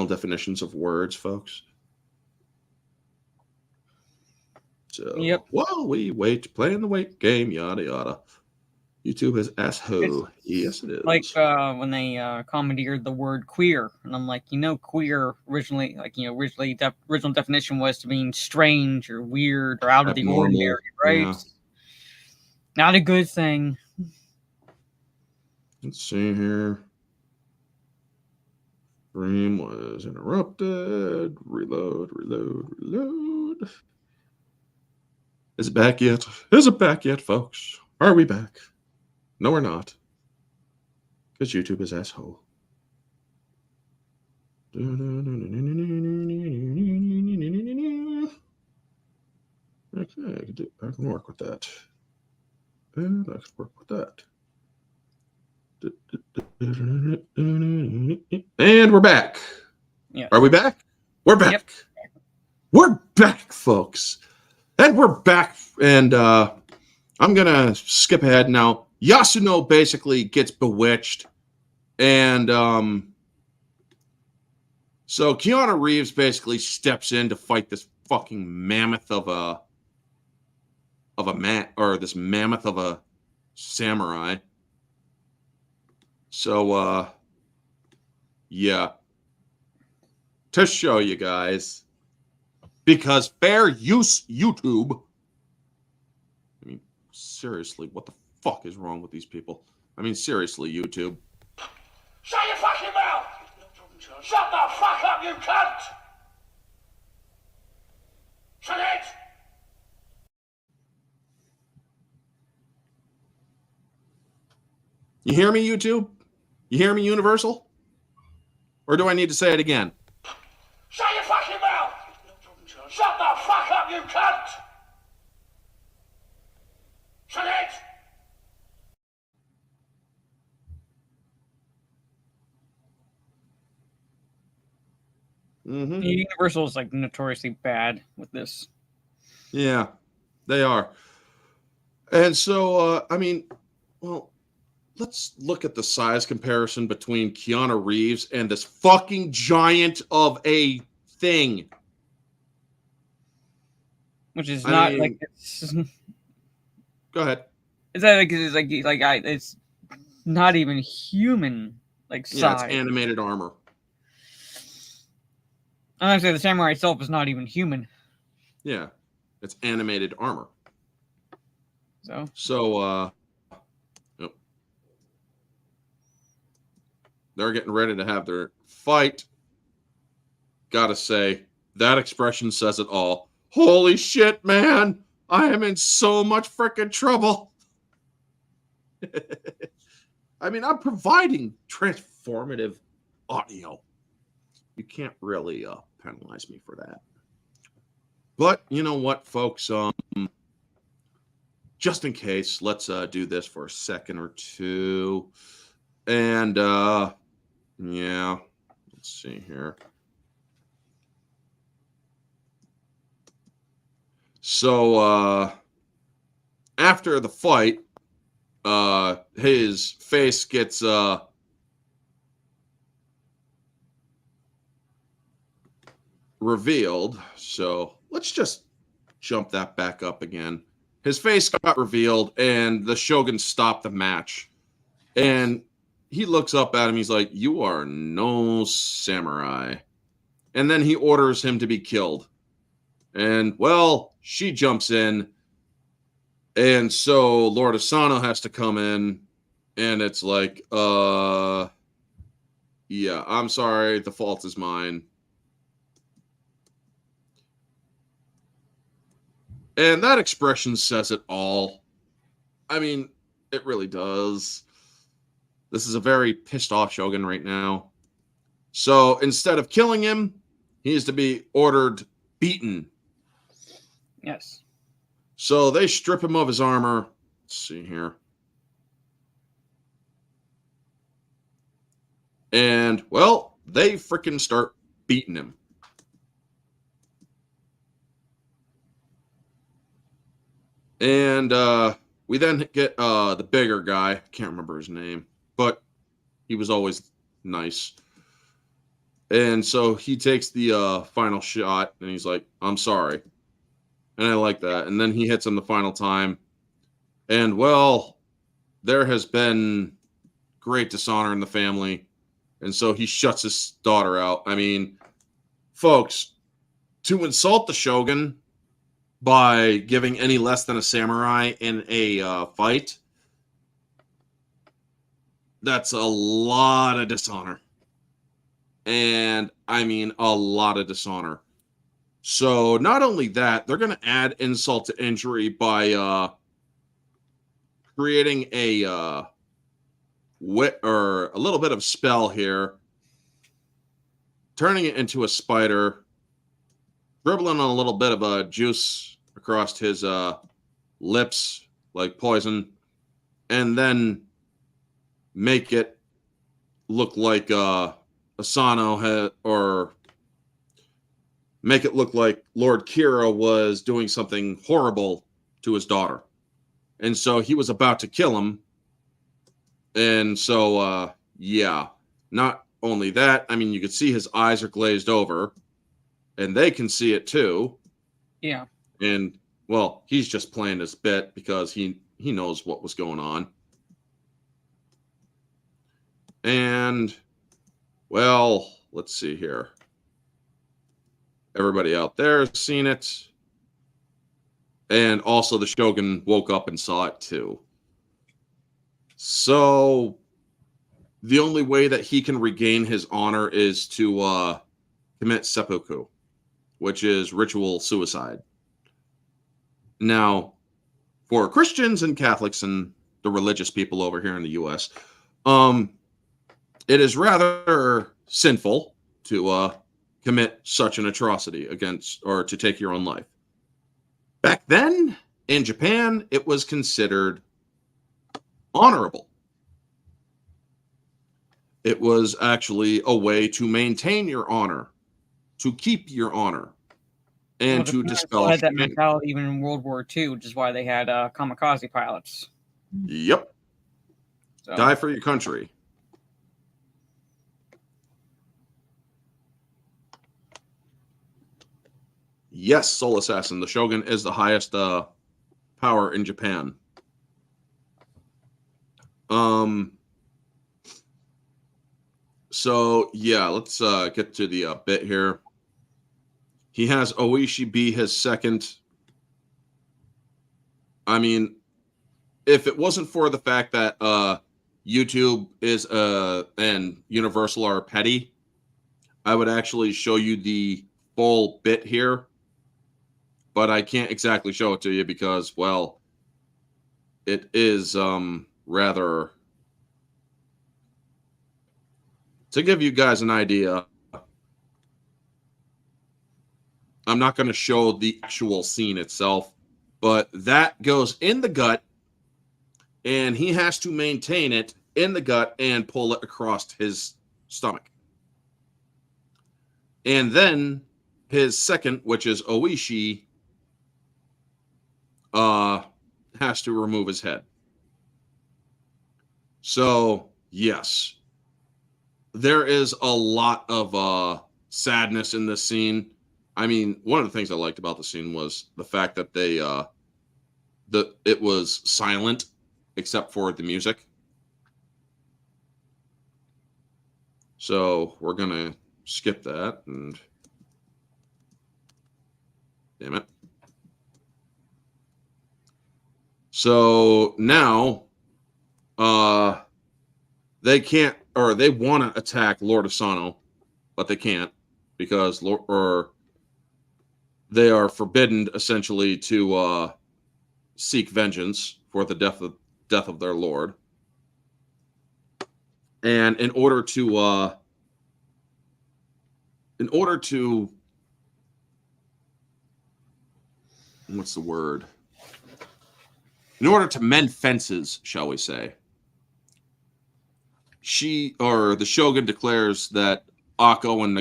definitions of words, folks? So, Yep. while we wait, playing the wait game, yada yada. YouTube is asshole. Yes, it is. Like when they commandeered the word queer, and I'm like, queer originally, original definition was to mean strange or weird or out of the Abnormal, ordinary, right? yeah. Not a good thing. Let's see here. Stream was interrupted. Reload. Is it back yet? Is it back yet, folks? Are we back? No, we're not. Because YouTube is asshole. Okay, I can work with that. And I can work with that. And we're back. Yeah. Are we back? We're back. Yep. We're back, folks. And we're back. And I'm going to skip ahead now. Yasuno basically gets bewitched. And so Keanu Reeves basically steps in to fight this fucking mammoth of a man, or this mammoth of a samurai. So yeah. To show you guys. Because fair use YouTube. I mean, seriously, what the fuck is wrong with these people? I mean, seriously, YouTube. Shut your fucking mouth! Shut the fuck up, you cunt! Shut it! You hear me, YouTube? You hear me, Universal? Or do I need to say it again? Shut your fucking mouth! Shut the fuck up, you cunt! Shut it! Mm-hmm. Universal is like notoriously bad with this. Yeah, they are. And so, I mean, well, let's look at the size comparison between Keanu Reeves and this fucking giant of a thing. Which is I not mean, like it's. Go ahead. Is that it's not even human like size. Yeah, it's animated armor. I say the samurai itself is not even human. Yeah, it's animated armor. So, Yep. They're getting ready to have their fight. Gotta say, that expression says it all. Holy shit, man! I am in so much freaking trouble. I mean, I'm providing transformative audio. You can't really penalize me for that. But you know what, folks? Just in case, let's do this for a second or two. And yeah, let's see here. So after the fight, his face gets revealed. So let's just jump that back up again. His face got revealed, and the Shogun stopped the match. And he looks up at him. He's like, "You are no samurai." And then he orders him to be killed. And, well, she jumps in. And so Lord Asano has to come in. And it's like, yeah, I'm sorry. The fault is mine. And that expression says it all. I mean, it really does. This is a very pissed off Shogun right now. So instead of killing him, he is to be ordered beaten. yes. So they strip him of his armor. Let's see here. And, well, they freaking start beating him. And we then get the bigger guy. I can't remember his name, but he was always nice. And so he takes the final shot, and he's like, "I'm sorry." And I like that. And then he hits him the final time. And, well, there has been great dishonor in the family. And so he shuts his daughter out. I mean, folks, to insult the Shogun by giving any less than a samurai in a fight, that's a lot of dishonor. And I mean, a lot of dishonor. So not only that, they're going to add insult to injury by creating a wit or a little bit of spell here, turning it into a spider, dribbling a little bit of a juice across his lips like poison, and then make it look like Asano had, or make it look like Lord Kira was doing something horrible to his daughter. And so he was about to kill him. And so, yeah, not only that, I mean, you could see his eyes are glazed over, and they can see it too. Yeah. And, well, he's just playing his bit because he knows what was going on. And, well, let's see here. Everybody out there has seen it. And also the Shogun woke up and saw it too. So the only way that he can regain his honor is to commit seppuku, which is ritual suicide. Now, for Christians and Catholics and the religious people over here in the U.S., it is rather sinful to commit such an atrocity against, or to take your own life. Back then, in Japan, it was considered honorable. It was actually a way to maintain your honor, to keep your honor, and to dispel had that shame. mentality even in World War II, which is why they had kamikaze pilots. Yep. So. Die for your country. Yes, Soul Assassin. The Shogun is the highest power in Japan. So yeah, let's get to the bit here. He has Oishi be his second. I mean, if it wasn't for the fact that YouTube is and Universal are petty, I would actually show you the full bit here. But I can't exactly show it to you because, well, it is rather, to give you guys an idea, I'm not going to show the actual scene itself, but that goes in the gut, and he has to maintain it in the gut and pull it across his stomach. And then his second, which is Oishi, has to remove his head. So, yes, there is a lot of sadness in this scene. I mean, one of the things I liked about the scene was the fact that it was silent except for the music. So we're gonna skip that and damn it. So now they can't, or they want to attack Lord Asano, but they can't because they are forbidden essentially to seek vengeance for the death of their lord. And in order to what's the word? In order to mend fences, shall we say, the shogun declares that Akko and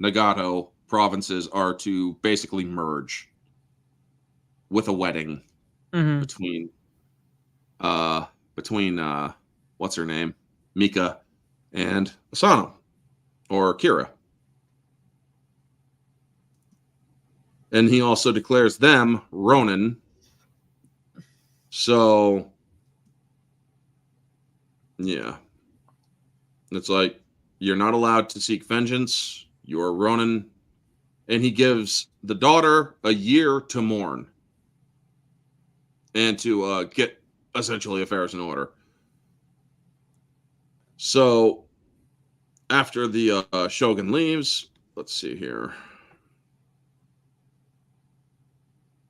Nagato provinces are to basically merge with a wedding between what's her name, Mika, and Asano or Kira. And he also declares them Ronin. So, yeah. It's like, you're not allowed to seek vengeance. You're Ronin. And he gives the daughter a year to mourn and to get essentially affairs in order. So, after the shogun leaves, let's see here.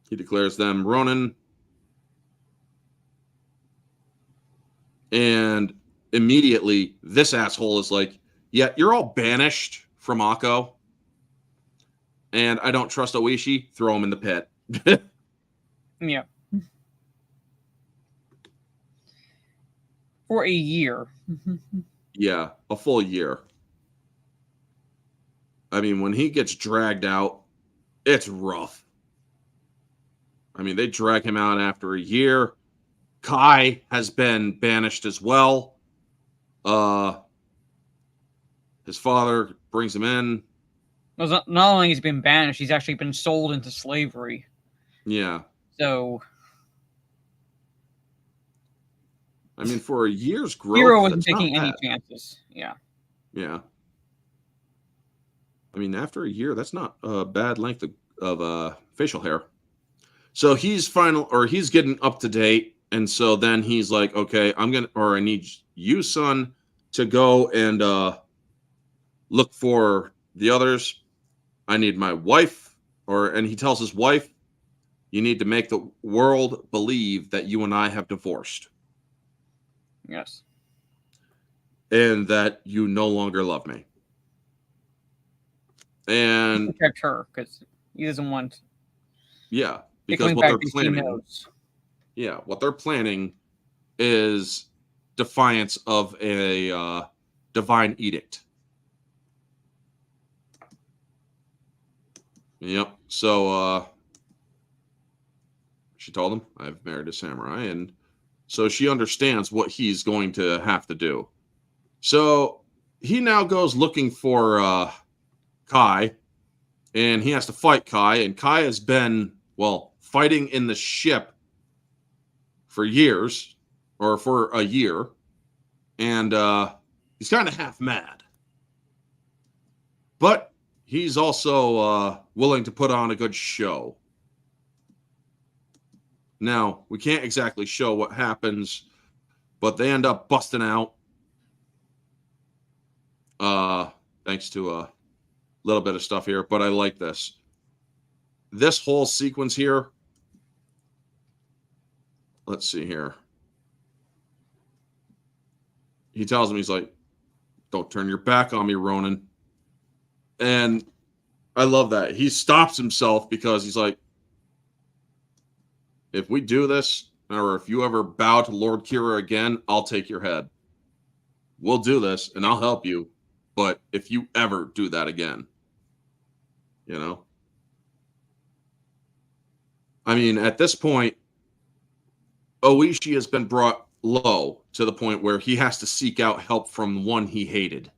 He declares them Ronin. And immediately, this asshole is like, yeah, you're all banished from Akko. And I don't trust Oishi. Throw him in the pit. Yeah. For a year. Yeah, a full year. I mean, when he gets dragged out, it's rough. I mean, they drag him out after a year. Kai has been banished as well. His father brings him in. Not only has he been banished, he's actually been sold into slavery. Yeah. So, I mean, for a year's growth, Hero wasn't taking any chances. Yeah. Yeah. I mean, after a year, that's not a bad length of facial hair. So he's getting up to date. And so then he's like, okay, I need you, son, to go and look for the others. I need my wife, and he tells his wife, you need to make the world believe that you and I have divorced. Yes. And that you no longer love me. And protect her, because he doesn't want. Yeah, because what they're planning. Yeah, what they're planning is defiance of a divine edict. Yep. So she told him, I've married a samurai, and so she understands what he's going to have to do. So he now goes looking for Kai, and he has to fight Kai, and Kai has been, fighting in the ship for years, or for a year, and he's kind of half mad. But he's also willing to put on a good show. Now, we can't exactly show what happens, but they end up busting out. Thanks to a little bit of stuff here, but I like this. This whole sequence here. Let's see here. He tells him, he's like, don't turn your back on me, Ronin. And I love that. He stops himself because he's like, if we do this, or if you ever bow to Lord Kira again, I'll take your head. We'll do this, and I'll help you. But if you ever do that again, you know? I mean, at this point, Oishi has been brought low to the point where he has to seek out help from one he hated.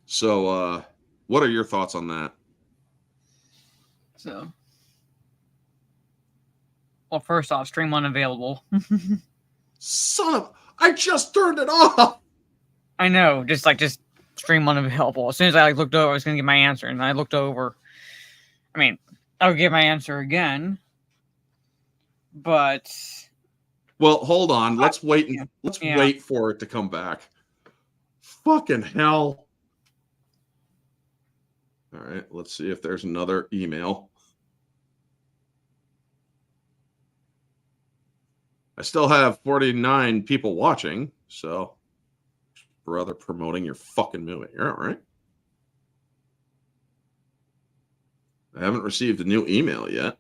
So, what are your thoughts on that? So, well, first off, stream unavailable. Son of... I just turned it off! I know, just stream unavailable. As soon as I looked over, I was going to get my answer, and I looked over. I mean, I'll give my answer again, but... Well, hold on. Let's wait. Let's wait for it to come back. Fucking hell. All right, let's see if there's another email. I still have 49 people watching, so brother promoting your fucking movie. You're all right. I haven't received a new email yet.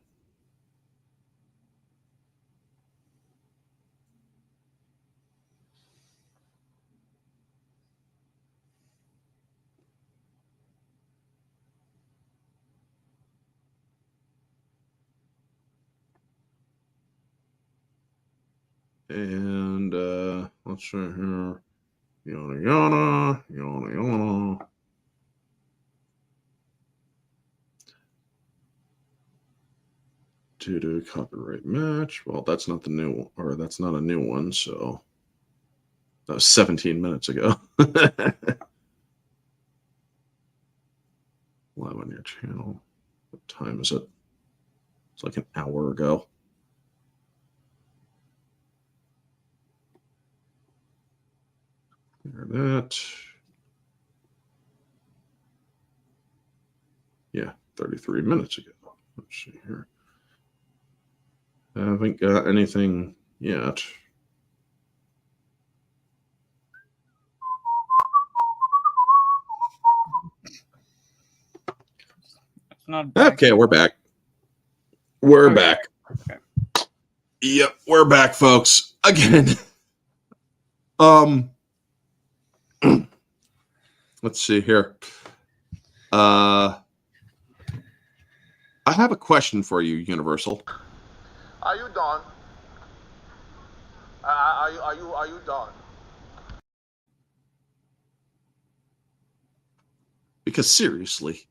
And let's see here. Yada yada, yada yada. To do copyright match. Well, that's not the new one, or that's not a new one, so that was 17 minutes ago. Live on your channel. What time is it? It's like an hour ago. That. Yeah, 33 minutes ago. Let's see here. I haven't got anything yet. Okay, we're back. We're back. Okay. Yep, we're back, folks. Again. Let's see here. I have a question for you, Universal. Are you done? Are you done? Because seriously,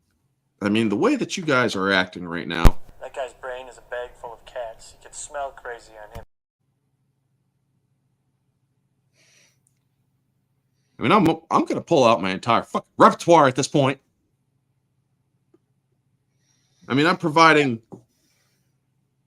I mean, the way that you guys are acting right now. That guy's brain is a bag full of cats. You can smell crazy on him. I mean, I'm going to pull out my entire fucking repertoire at this point. I mean, I'm providing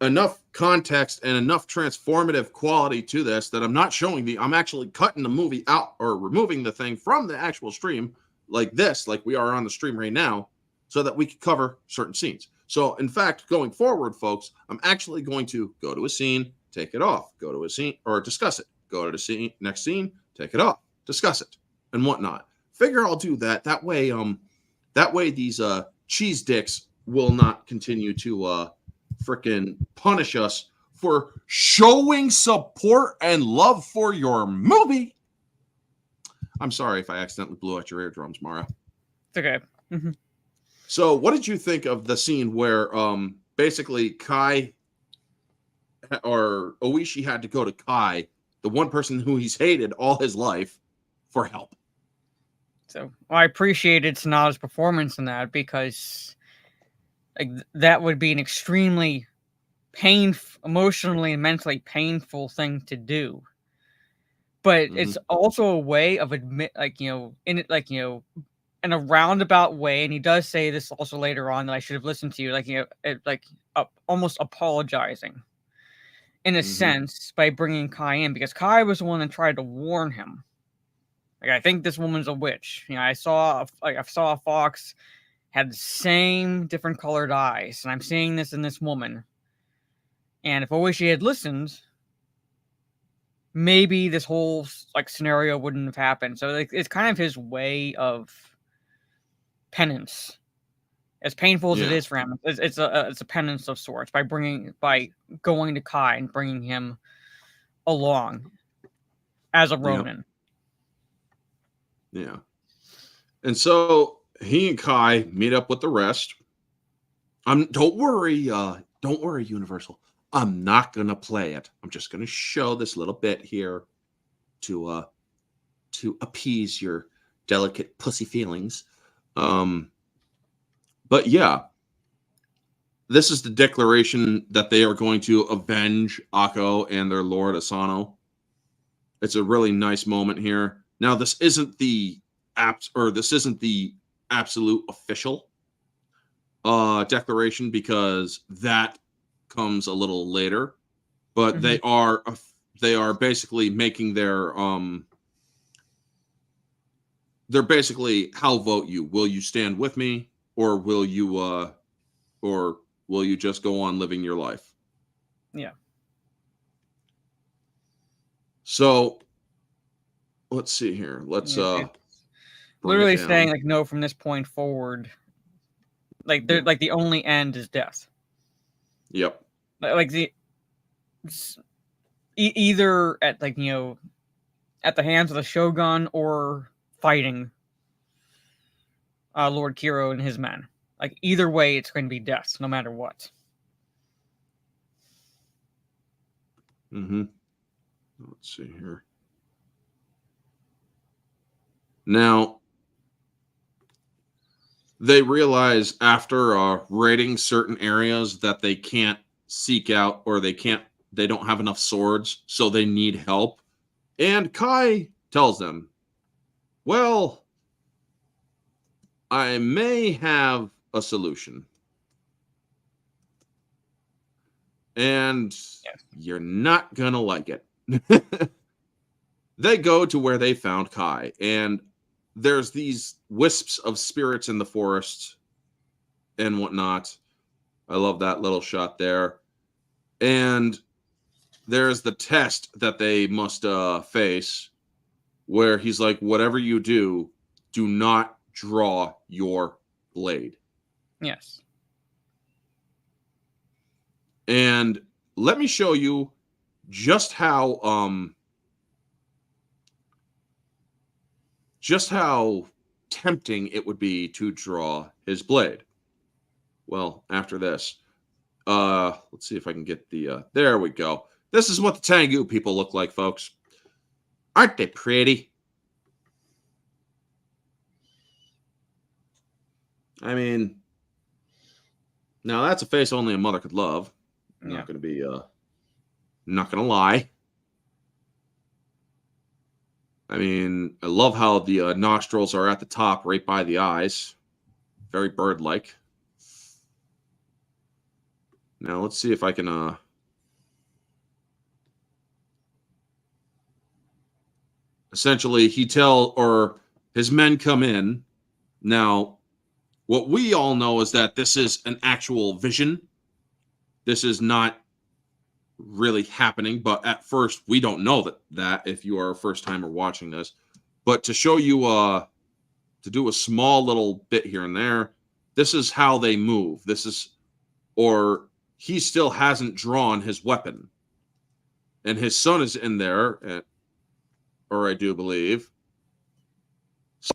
enough context and enough transformative quality to this that I'm not showing I'm actually cutting the movie out or removing the thing from the actual stream like this, like we are on the stream right now, so that we can cover certain scenes. So, in fact, going forward, folks, I'm actually going to go to a scene, take it off, go to a scene, or discuss it. Go to the scene, next scene, take it off, discuss it, and whatnot. Figure I'll do that. That way these cheese dicks will not continue to freaking punish us for showing support and love for your movie. I'm sorry if I accidentally blew out your eardrums, Mara. It's okay. So what did you think of the scene where basically Kai or Oishi had to go to Kai, the one person who he's hated all his life, for help? So I appreciated Sonata's performance in that, because that would be an extremely emotionally and mentally painful thing to do. but it's also a way of admit, like, in it, like, in a roundabout way. And he does say this also later on, that I should have listened to you, like, almost apologizing in a sense by bringing Kai in, because Kai was the one that tried to warn him. Like, I think this woman's a witch. I saw a fox had the same different colored eyes, and I'm seeing this in this woman. And if only she had listened, maybe this whole scenario wouldn't have happened. So it's kind of his way of penance, as painful as it is for him. It's a penance of sorts by going to Kai and bringing him along as a Ronin. Yeah. And so he and Kai meet up with the rest. Don't worry, Universal. I'm not gonna play it. I'm just gonna show this little bit here to appease your delicate pussy feelings. But yeah, this is the declaration that they are going to avenge Akko and their lord Asano. It's a really nice moment here. Now, this isn't the absolute official declaration, because that comes a little later. But they are basically making their they're basically, how vote you? Will you stand with me, or will you just go on living your life? Yeah. So let's see here. Let's literally saying, like, no, from this point forward, like, they're like, the only end is death. Yep. Like, either at, like, at the hands of the Shogun, or fighting Lord Kiro and his men. Like, either way, it's going to be death, no matter what. Let's see here. Now, they realize after raiding certain areas that they can't seek out, or they don't have enough swords, so they need help. And Kai tells them, well, I may have a solution. And you're not going to like it. They go to where they found Kai, and there's these wisps of spirits in the forest and whatnot. I love that little shot there. And there's the test that they must face, where he's like, whatever you do, do not draw your blade. Yes. And let me show you just how tempting it would be to draw his blade. Well, after this, let's see if I can get the there we go. This is what the Tengu people look like, folks. Aren't they pretty? I mean, now that's a face only a mother could love. I'm not going to be not going to lie. I mean, I love how the nostrils are at the top, right by the eyes. Very bird-like. Now, let's see if I can... Essentially, his men come in. Now, what we all know is that this is an actual vision. This is not really happening, but at first we don't know that if you are a first timer watching this. But to show you to do a small little bit here and there, this is how they move. He still hasn't drawn his weapon, and his son is in there, or I do believe. So,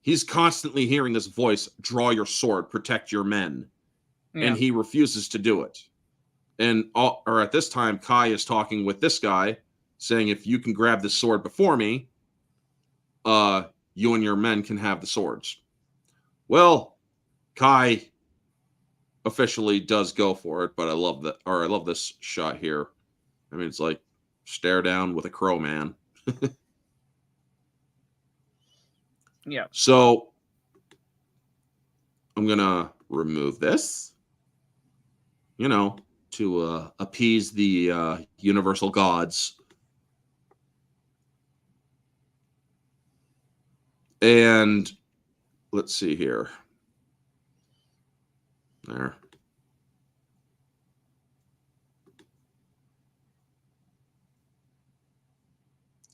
he's constantly hearing this voice, draw your sword, protect your men. And he refuses to do it. And at this time, Kai is talking with this guy, saying, if you can grab the sword before me, you and your men can have the swords. Well, Kai officially does go for it, but I love this shot here. I mean, it's like stare down with a crow man. Yeah. So I'm gonna remove this, to appease the universal gods. And let's see here. There.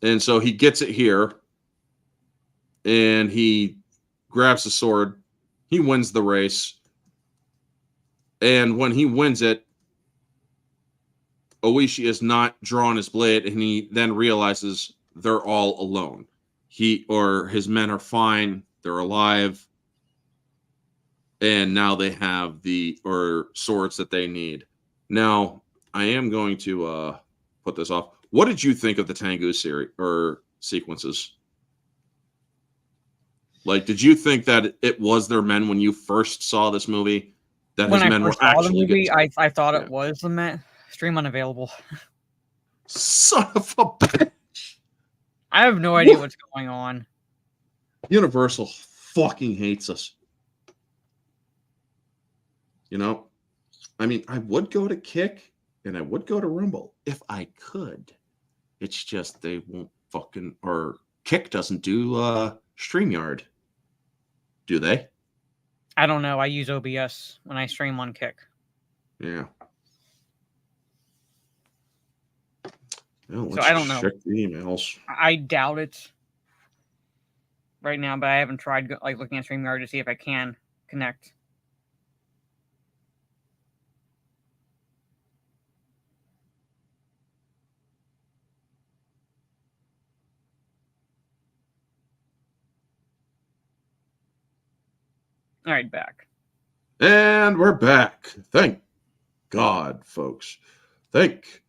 And so he gets it here, and he grabs the sword. He wins the race. And when he wins it, Oishi is not drawing his blade, and he then realizes they're all alone. He or his men are fine. They're alive. And now they have the swords that they need. Now, I am going to put this off. What did you think of the Tengu series or sequences? Like, did you think that it was their men when you first saw this movie? That When his I men were first saw the actually movie, good? I thought Yeah. it was the men. Stream unavailable. Son of a bitch. I have no idea what's going on. Universal fucking hates us. I mean, I would go to Kick and I would go to Rumble if I could. It's just they won't fucking, or Kick doesn't do StreamYard. Do they? I don't know. I use OBS when I stream on Kick. Yeah. Well, So I don't know. Check the emails. I doubt it right now, but I haven't tried looking at StreamYard to see if I can connect. All right, back. And we're back. Thank God, folks. Thank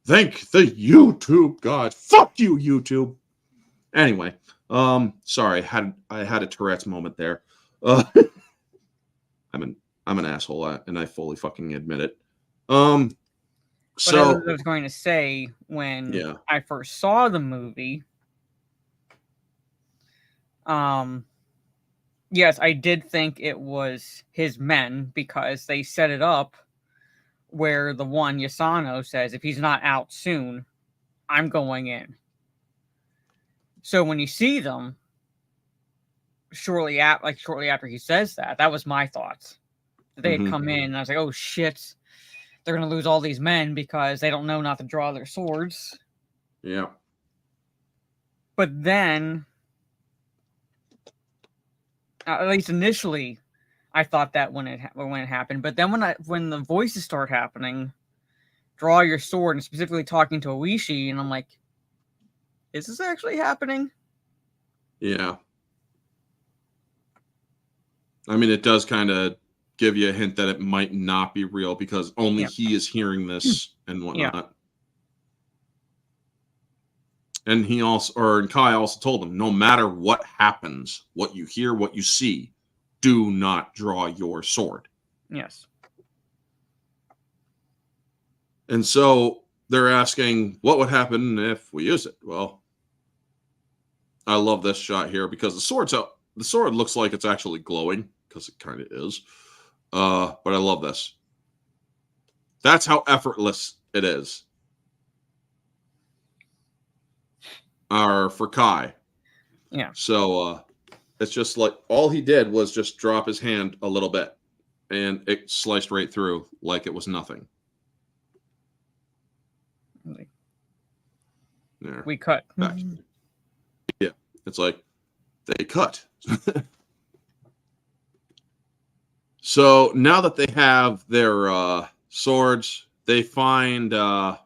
the YouTube God. Fuck you, YouTube. Anyway, sorry, I had a Tourette's moment there. I'm an asshole, and I fully fucking admit it. But So as I was going to say, when yeah, I first saw the movie, yes, I did think it was his men because they set it up where the one Yasano says, if he's not out soon, I'm going in. So when you see them, shortly after he says that was my thoughts. They had come in, and I was like, oh shit, they're going to lose all these men because they don't know not to draw their swords. yeah. But then, at least initially, I thought that when it happened. But then when the voices start happening, draw your sword, and specifically talking to Oishi, and I'm like, is this actually happening? Yeah. I mean, it does kind of give you a hint that it might not be real because only he is hearing this and whatnot. Yeah. And Kai also told him, no matter what happens, what you hear, what you see, do not draw your sword. Yes. And so they're asking, what would happen if we use it? Well, I love this shot here because the sword looks like it's actually glowing because it kind of is. But I love this. That's how effortless it is. For Kai. Yeah. So it's just like all he did was just drop his hand a little bit and it sliced right through like it was nothing. There. We cut. Back. Yeah. It's like they cut. So now that they have their swords, they find the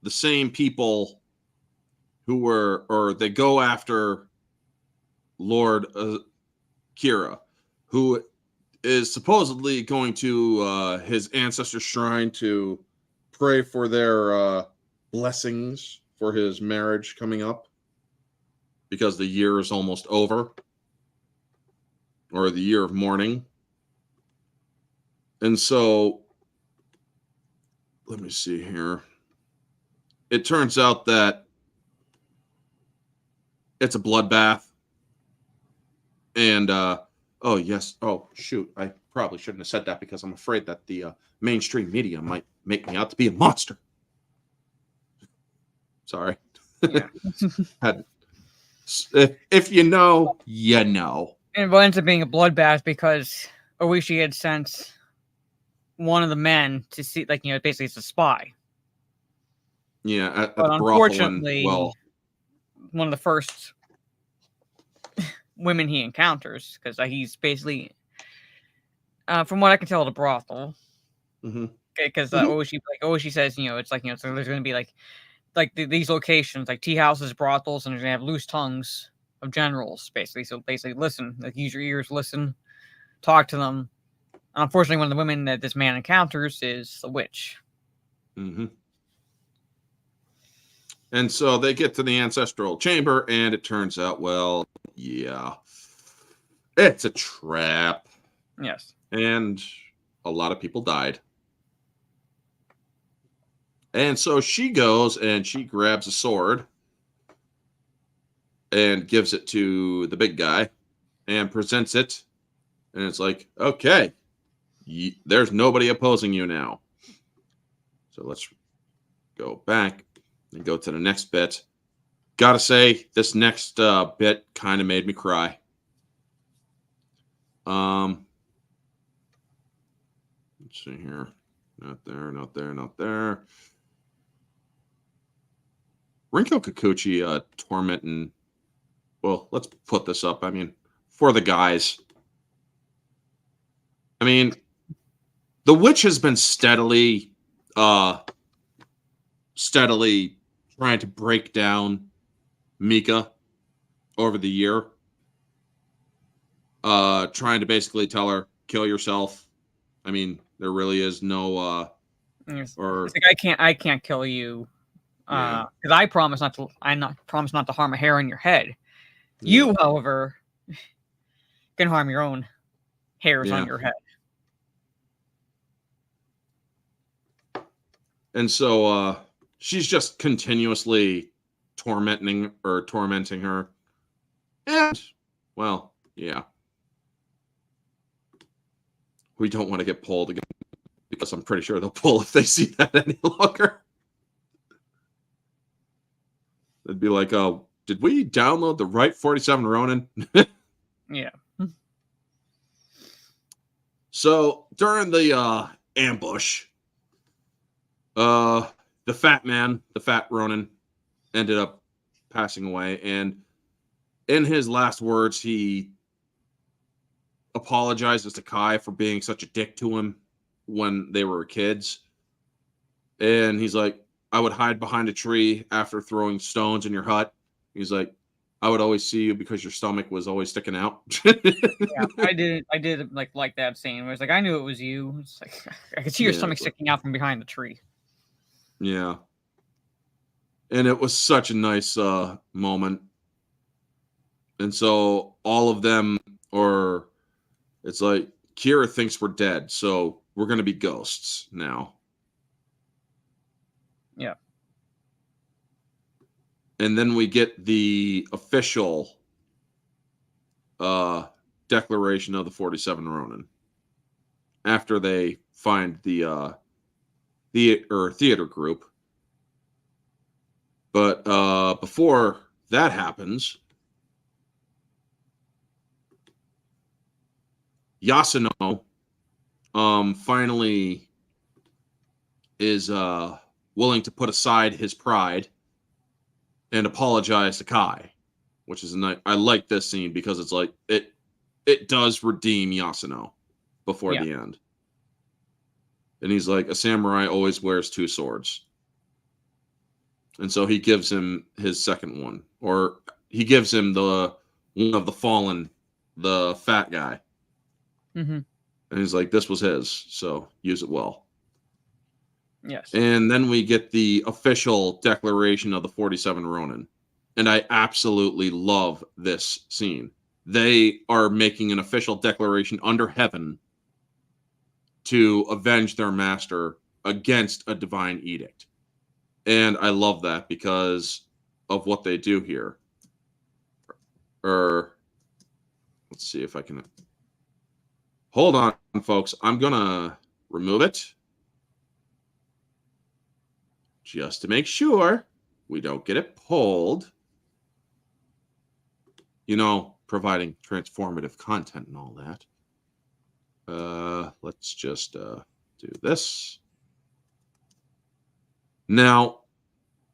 same people who they go after Lord Kira, who is supposedly going to his ancestor shrine to pray for their blessings for his marriage coming up because the year is almost over, or the year of mourning. And so, let me see here. it turns out that it's a bloodbath. And, oh, yes. Oh, shoot. I probably shouldn't have said that because I'm afraid that the mainstream media might make me out to be a monster. Sorry. Yeah. If you know, you know. And it ends up being a bloodbath because Oishi had sent one of the men to see, like, you know, basically it's a spy. Yeah, at But the brothel. unfortunately, Well, one of the first women he encounters, because he's basically, from what I can tell, the brothel. Because Oishi says, you know, it's like, you know, so there's going to be like these locations, like tea houses, brothels, and they're going to have loose tongues of generals, basically. So basically, listen, like, use your ears, listen, talk to them. And unfortunately, one of the women that this man encounters is the witch. And so they get to the ancestral chamber, and it turns out, well, yeah, it's a trap. Yes. And a lot of people died. And so she goes and she grabs a sword and gives it to the big guy and presents it. And it's like, okay, there's nobody opposing you now. So let's go back and go to the next bit. Gotta say, this next bit kind of made me cry. Let's see here. Not there, not there, not there. Rinko Kikuchi tormenting. Well, let's put this up. I mean, for the guys. I mean, the witch has been steadily trying to break down Mika over the year. Trying to basically tell her, kill yourself. I mean, there really is no It's or like, I can't kill you. Because I promise not to harm a hair on your head. You, however, can harm your own hairs on your head. And so she's just continuously tormenting her. And, well, yeah. We don't want to get pulled again because I'm pretty sure they'll pull if they see that any longer. It'd be like, oh, did we download the right 47 Ronin? Yeah. So during the ambush, the fat Ronin, ended up passing away. And in his last words, he apologizes to Kai for being such a dick to him when they were kids. And he's like, I would hide behind a tree after throwing stones in your hut. He's like, I would always see you because your stomach was always sticking out. Yeah, I did like that scene where it's like, I knew it was you. It's like, I could see your stomach sticking out from behind the tree. Yeah. And it was such a nice moment. And so all of them, or it's like, Kira thinks we're dead, so we're going to be ghosts now. Yeah. And then we get the official declaration of the 47 Ronin after they find the theater group. But before that happens, Yasuno finally is willing to put aside his pride and apologize to Kai, which is I like this scene because it's like it does redeem Yasuno before the end. And he's like, a samurai always wears two swords. And so he gives him his second one, or he gives him the one of the fallen, the fat guy. Mm-hmm. And he's like, this was his, so use it well. Yes. And then we get the official declaration of the 47 Ronin. And I absolutely love this scene. They are making an official declaration under heaven to avenge their master against a divine edict. And I love that because of what they do here. Or let's see if I can. Hold on, folks. I'm going to remove it just to make sure we don't get it pulled. You know, providing transformative content and all that. Let's just do this. Now,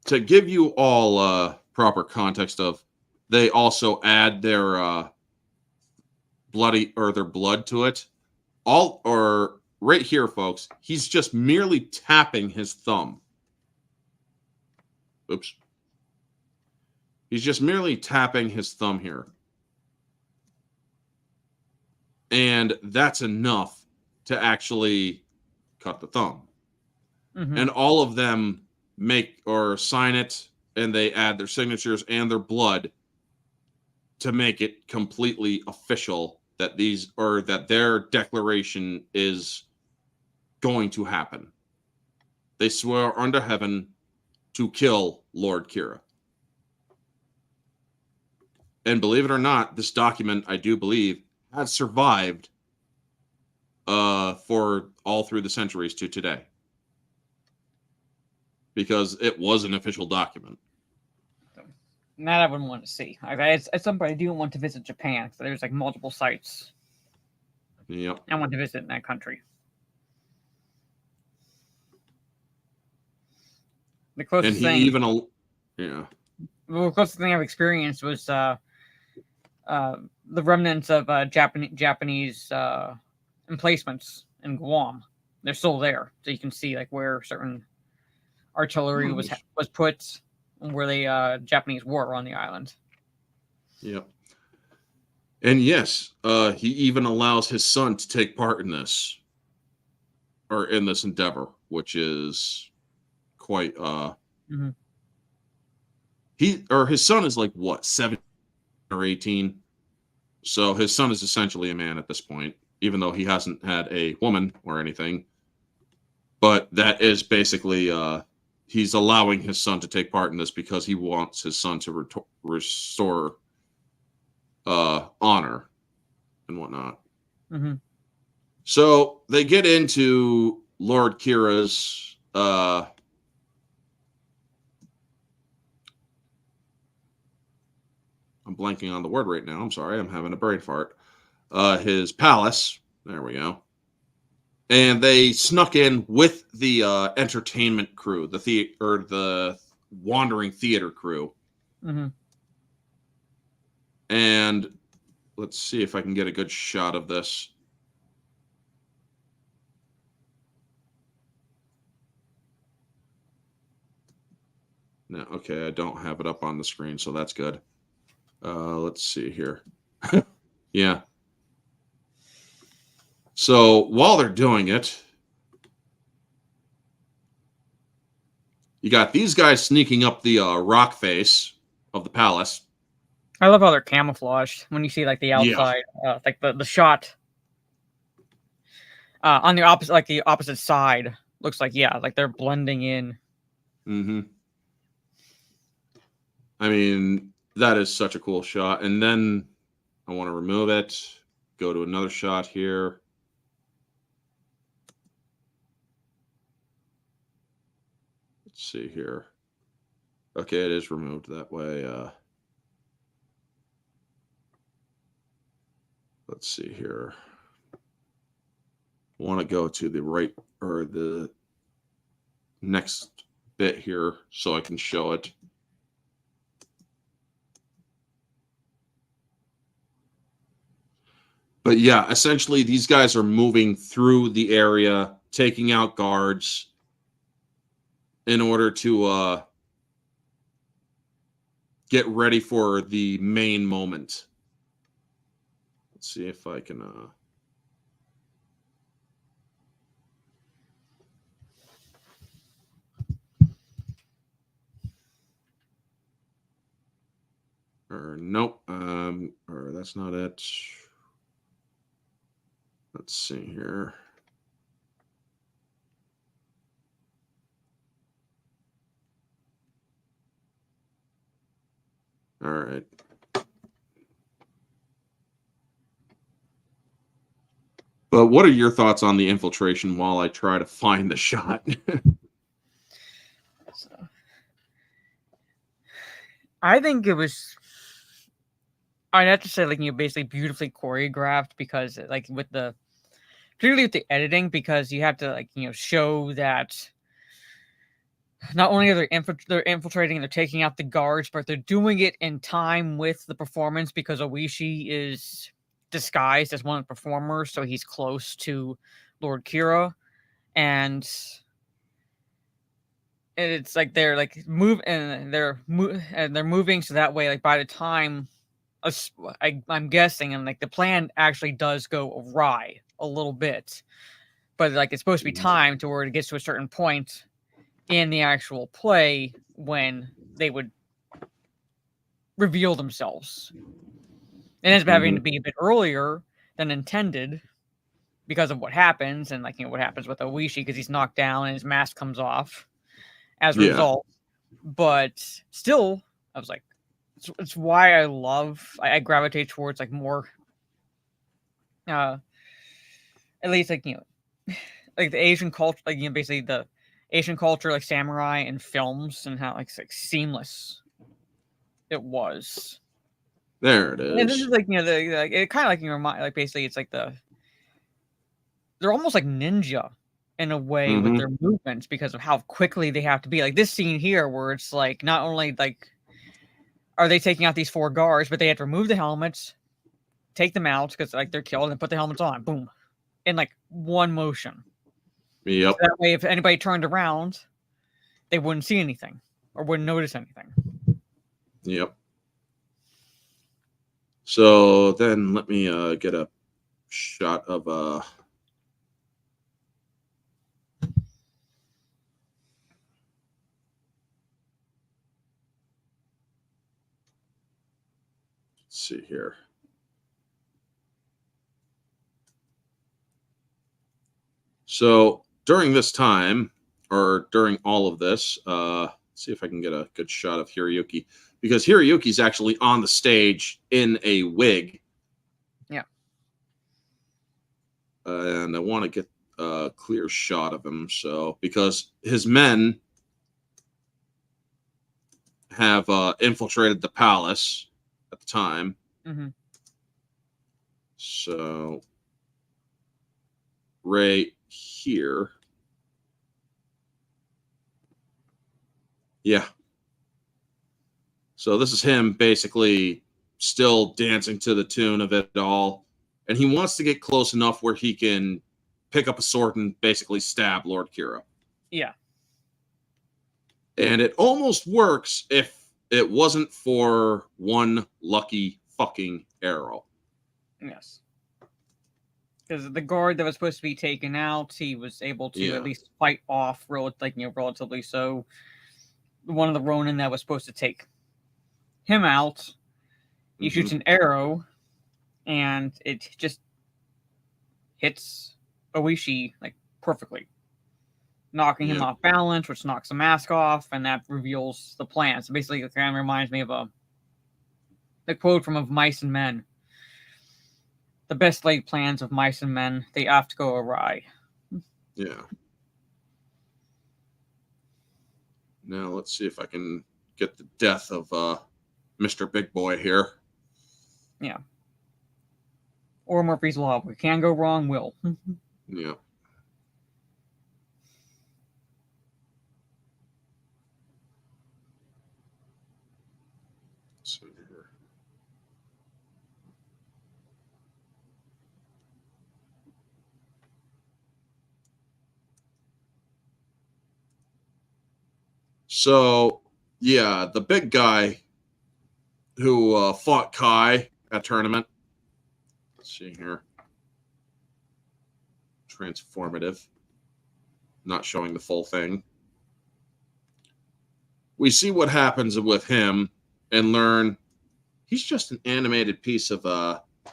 to give you all proper context of, they also add their their blood to it. Right here, folks, he's just merely tapping his thumb. Oops. He's just merely tapping his thumb here. And that's enough to actually cut the thumb. Mm-hmm. And all of them make or sign it, and they add their signatures and their blood to make it completely official that their declaration is going to happen. They swear under heaven to kill Lord Kira. And believe it or not, this document, I do believe, has survived for all through the centuries to today. Because it was an official document. That I wouldn't want to see. At some point, I do want to visit Japan. So there's like multiple sites. Yep. I want to visit in that country. The closest thing, yeah. The closest thing I've experienced was the remnants of Japanese emplacements in Guam. They're still there, so you can see like where certain artillery was put, and where the Japanese were on the island. Yep. And yes, he even allows his son to take part in this, or in this endeavor, which is quite. Mm-hmm. His son is like what, 17 or 18, so his son is essentially a man at this point, even though he hasn't had a woman or anything. But that is basically he's allowing his son to take part in this because he wants his son to restore honor and whatnot. Mm-hmm. So they get into Lord Kira's I'm blanking on the word right now. I'm sorry. I'm having a brain fart. His palace. There we go. And they snuck in with the entertainment crew, the wandering theater crew. Mm-hmm. And let's see if I can get a good shot of this. No, okay, I don't have it up on the screen, so that's good. Let's see here. Yeah. So while they're doing it, you got these guys sneaking up the rock face of the palace. I love how they're camouflaged when you see like the outside, like the shot on the opposite side looks like like they're blending in. Mm-hmm. I mean, that is such a cool shot. And then I want to remove it. Go to another shot here. Let's see here. Okay, it is removed that way. Let's see here. I want to go to the right or the next bit here so I can show it. But yeah, essentially these guys are moving through the area, taking out guards in order to get ready for the main moment. Let's see if I can or nope, or that's not it. Let's see here. All right. But what are your thoughts on the infiltration while I try to find the shot? So, I think it was. I'd have to say, like, basically beautifully choreographed because, like, particularly with the editing, because you have to, like, show that not only are they're infiltrating, they're taking out the guards, but they're doing it in time with the performance because Oishi is disguised as one of the performers, so he's close to Lord Kira, and it's like they're like they're moving, so that way, like, by the time I'm guessing, and like the plan actually does go awry a little bit, but like it's supposed to be timed to where it gets to a certain point in the actual play when they would reveal themselves. It ends up having to be a bit earlier than intended because of what happens, and like what happens with Oishi because he's knocked down and his mask comes off as a result. But still, I was like, it's why I gravitate towards like more at least like like the Asian culture, like basically the Asian culture, like samurai and films, and how like seamless it was. There it is. And this is like it kind of like remind, like basically it's like they're almost like ninja in a way with their movements because of how quickly they have to be. Like this scene here where it's like not only like are they taking out these 4 guards, but they have to remove the helmets, take them out because like they're killed, and put the helmets on, boom, in like one motion. Yep. So that way, if anybody turned around, they wouldn't see anything or wouldn't notice anything. Yep. So then let me get a shot of let's see here. So during this time, or during all of this, let's see if I can get a good shot of Hiroyuki, because Hiroyuki's actually on the stage in a wig. Yeah. And I want to get a clear shot of him, so because his men have infiltrated the palace at the time. So right here. Yeah. So this is him basically still dancing to the tune of it all. And he wants to get close enough where he can pick up a sword and basically stab Lord Kira. Yeah. And it almost works if it wasn't for one lucky fucking arrow. Yes. Because the guard that was supposed to be taken out, he was able to at least fight off, relatively so. One of the Ronin that was supposed to take him out, he shoots an arrow, and it just hits Oishi like perfectly, knocking him off balance, which knocks the mask off, and that reveals the plan. So basically, it kind of reminds me of the quote from Of Mice and Men. The best laid plans of mice and men, they oft go awry. Yeah. Now let's see if I can get the death of Mr. Big Boy here. Yeah. Or Murphy's Law. We can go wrong, will. Yeah. Let's see here. So, yeah, the big guy who fought Kai at tournament. Let's see here. Transformative. Not showing the full thing. We see what happens with him and learn he's just an animated piece of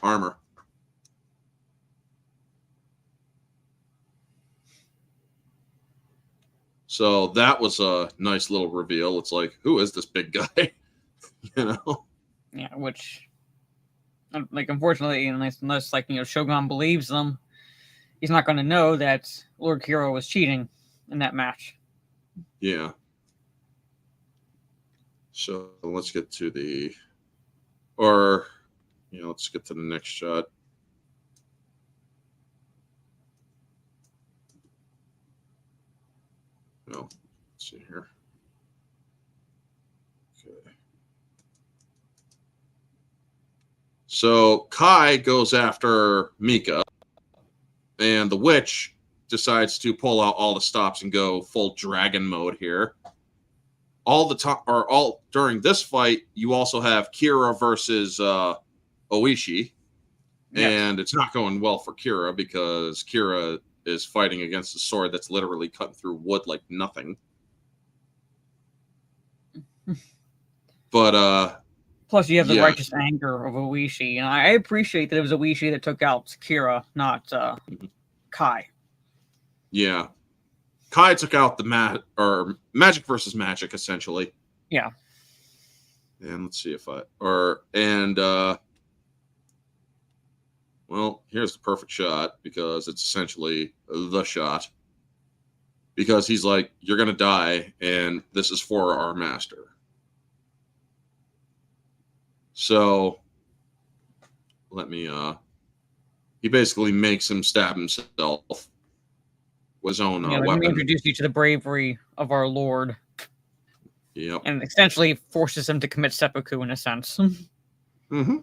armor. So that was a nice little reveal. It's like, who is this big guy? You know? Yeah, which, like, unfortunately, unless like, Shogun believes them, he's not going to know that Lord Kira was cheating in that match. Yeah. So let's get to the, or, let's get to the next shot. No, let's see here. Okay. So Kai goes after Mika, and the witch decides to pull out all the stops and go full dragon mode here. All the time, or all during this fight, you also have Kira versus Oishi, and it's not going well for Kira because Kira is fighting against a sword that's literally cutting through wood like nothing. But plus you have the righteous anger of Oishi, and I appreciate that it was Oishi that took out Kira, not Kai. Yeah, Kai took out the magic versus magic essentially. Yeah. And let's see if well, here's the perfect shot because it's essentially the shot. Because he's like, you're going to die, and this is for our master. So, let me, he basically makes him stab himself with his own weapon. Let me introduce you to the bravery of our Lord. Yep. And essentially forces him to commit seppuku in a sense. Mm-hmm.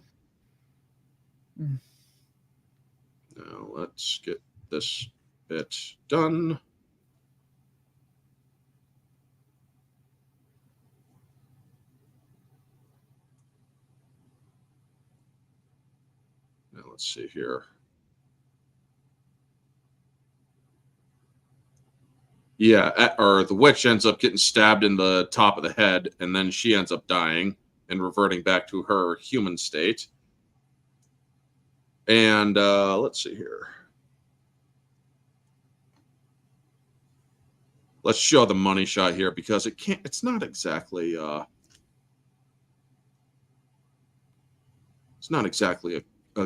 Now, let's get this bit done. Now, let's see here. Yeah, or the witch ends up getting stabbed in the top of the head, and then she ends up dying and reverting back to her human state. And let's see here. Let's show the money shot here because it's not exactly a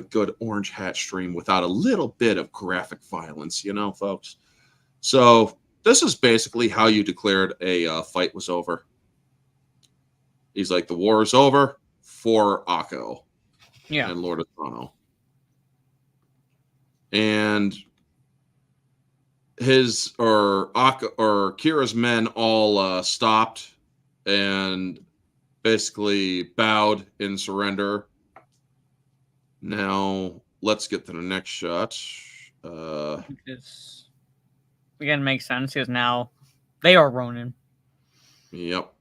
good orange hat stream without a little bit of graphic violence, folks. So this is basically how you declared a fight was over. He's like, the war is over for Akko and Lord of Tono. And his Kira's men all stopped and basically bowed in surrender. Now let's get to the next shot. Again, makes sense because now they are Ronin. Yep.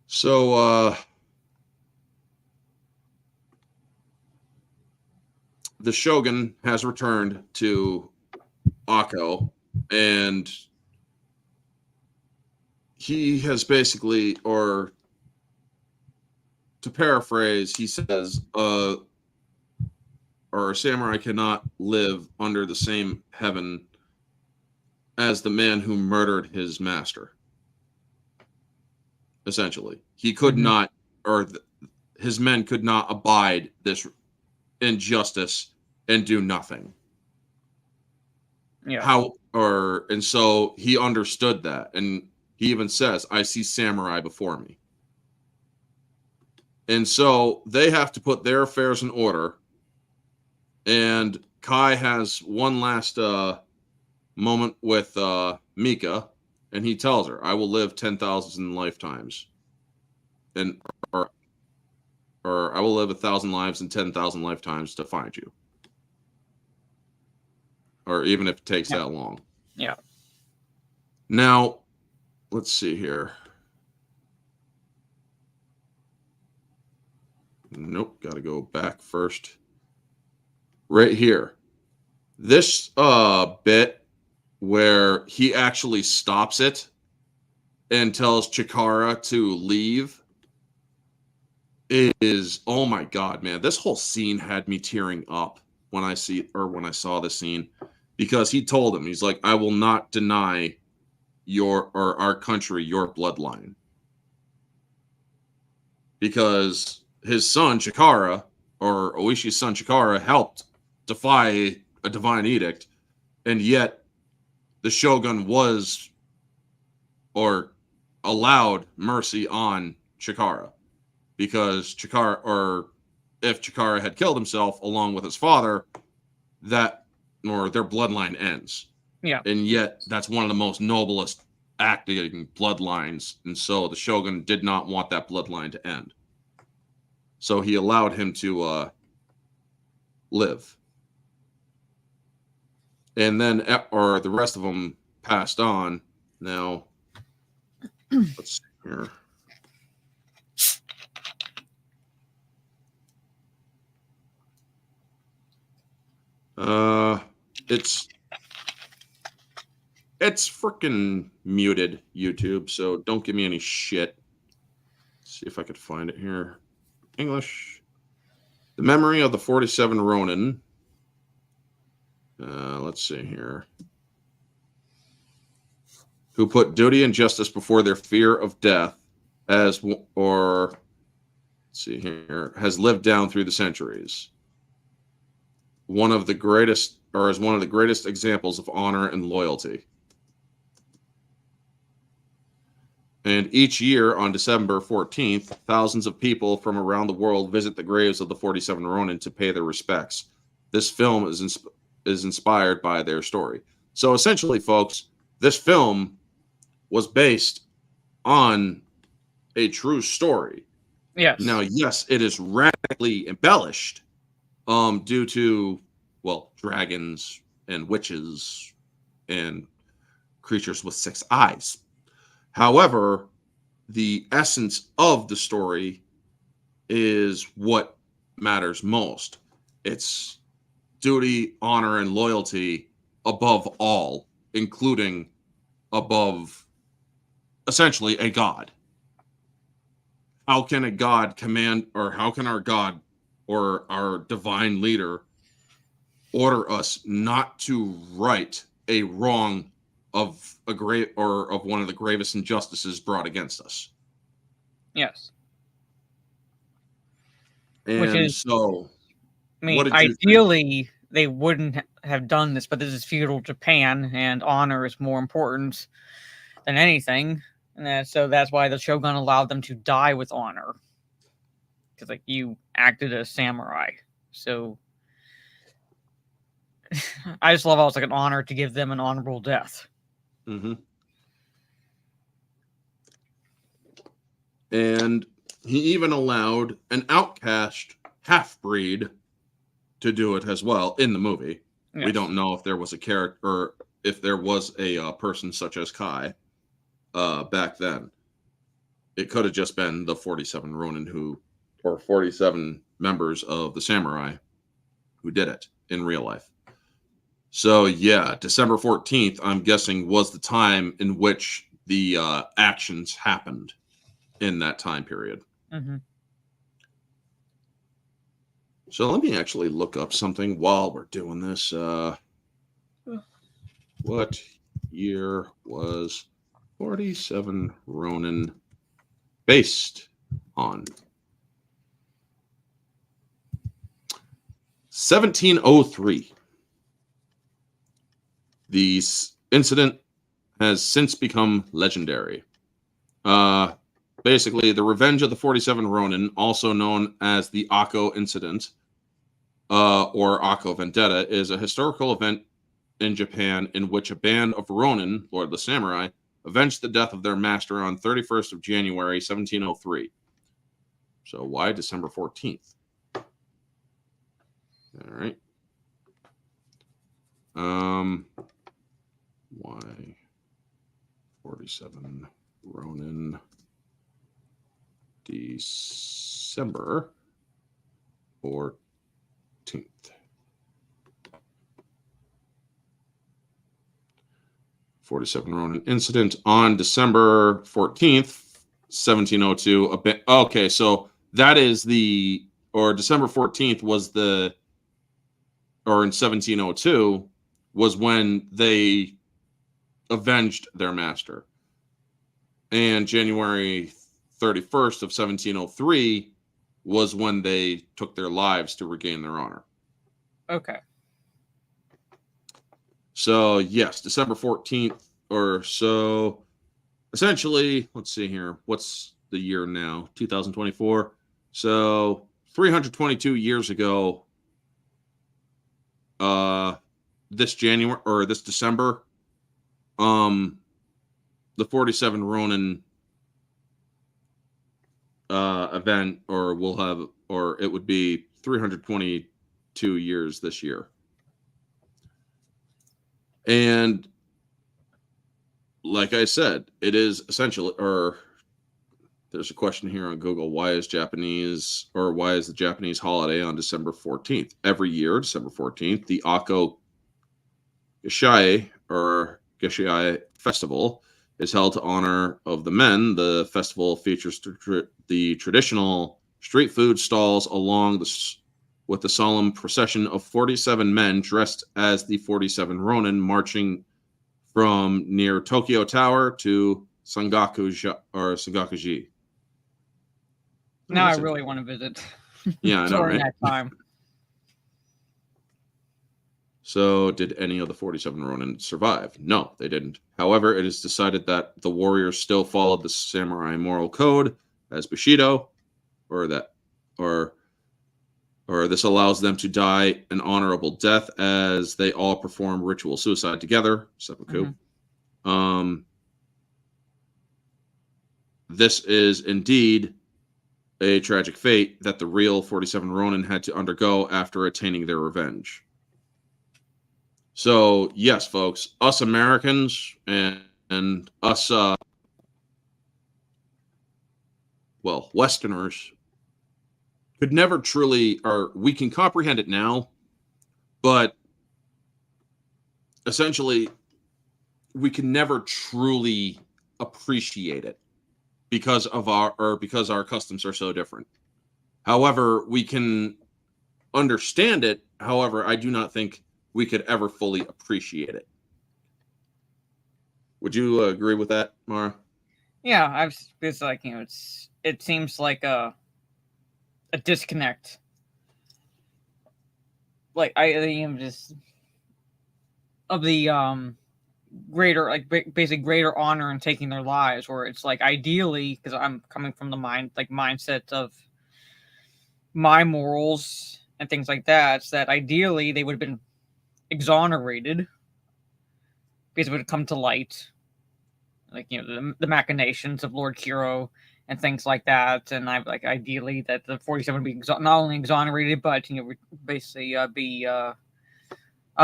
So the Shogun has returned to Akko, and he has basically, or to paraphrase, he says, or a samurai cannot live under the same heaven as the man who murdered his master. Essentially, he could not, or his men could not abide this injustice and do nothing. Yeah. And so he understood that, and he even says, "I see samurai before me." And so they have to put their affairs in order. And Kai has one last moment with Mika, and he tells her, "I will live 10,000 lifetimes, or I will live 1,000 lives and 10,000 lifetimes to find you, or even if it takes that long." Yeah. Now, let's see here. Nope, got to go back first. Right here. This bit where he actually stops it and tells Chikara to leave is, oh my God, man. This whole scene had me tearing up when I saw the scene, because he told him, he's like, "I will not deny our country, your bloodline." because his son Chikara, or Oishi's son Chikara, helped defy a divine edict, and yet the shogun was or allowed mercy on Chikara, because Chikara, or if Chikara had killed himself along with his father, that or their bloodline ends. Yeah. And yet that's one of the most noblest acting bloodlines, and so the shogun did not want that bloodline to end. So he allowed him to live. And then, or the rest of them passed on. Now, let's see here. It's freaking muted, YouTube, so don't give me any shit. Let's see if I could find it here. English. The Memory of the 47 Ronin. Let's see here. Who put duty and justice before their fear of death, let's see here, has lived down through the centuries. As one of the greatest examples of honor and loyalty. And each year on December 14th, thousands of people from around the world visit the graves of the 47 Ronin to pay their respects. This film is inspired by their story. So essentially, folks, this film was based on a true story. Yes. Now, yes, it is radically embellished due to, well, dragons and witches and creatures with 6 eyes. However, the essence of the story is what matters most. It's duty, honor, and loyalty above all, including above essentially a god. How can a god command, or how can our god or our divine leader order us not to right a wrong of a great, or of one of the gravest injustices brought against us? Yes. And Which is, so, I mean, what did you ideally they wouldn't have done this, but this is feudal Japan, and honor is more important than anything. And so that's why the shogun allowed them to die with honor, because like you acted as samurai. So I just love how it's like an honor to give them an honorable death. Mm-hmm. And he even allowed an outcast half-breed to do it as well in the movie. Yes. We don't know if there was a character, or if there was a person such as Kai back then. It could have just been the 47 Ronin or 47 members of the samurai who did it in real life. So yeah, December 14th, I'm guessing, was the time in which the actions happened in that time period. Mm-hmm. So let me actually look up something while we're doing this. What year was 47 Ronin based on? 1703. The incident has since become legendary. Basically, the Revenge of the 47 Ronin, also known as the Akko Incident, or Akko Vendetta, is a historical event in Japan in which a band of Ronin, Lord of the Samurai, avenged the death of their master on 31st of January, 1703. So why December 14th? All right. Why 47 Ronin December 14th? 47 Ronin incident on December 14th, 1702. Okay, so that is December 14th was or in 1702 was when they avenged their master. And January 31st of 1703 was when they took their lives to regain their honor. Okay. So, yes, December 14th or so. Essentially, let's see here. What's the year now? 2024. So, 322 years ago, this January or this December, the 47 Ronin event, or we'll have, or it would be 322 years this year. And like I said, it is essentially, or there's a question here on Google, why is the Japanese holiday on December 14th? Every year, December 14th, the Ako Gashai or Gashai Festival is held to honor of the men. The festival features the traditional street food stalls with the solemn procession of 47 men dressed as the 47 Ronin from near Tokyo Tower to Sangakuji. Now I really want to visit. Yeah, I know, during right? that time. So, did any of the 47 Ronin survive? No, they didn't. However, it is decided that the warriors still followed the samurai moral code as Bushido, or this allows them to die an honorable death as they all perform ritual suicide together, seppuku. This is indeed a tragic fate that the real 47 Ronin had to undergo after attaining their revenge. So, yes, folks, us Americans and us, Westerners could never truly, or we can comprehend it now, but essentially, we can never truly appreciate it because our customs are so different. However, we can understand it. However, I do not think we could ever fully appreciate it. Would you agree with that, Mara? Yeah, it's like, it seems like a disconnect. Like I am just of the greater, like basically greater honor in taking their lives, where it's like ideally, because I'm coming from the mindset of my morals and things like that, it's that ideally they would have been exonerated because it would have come to light, like the machinations of Lord Kiro and things like that, and I like ideally that the 47 would be not only exonerated, but basically be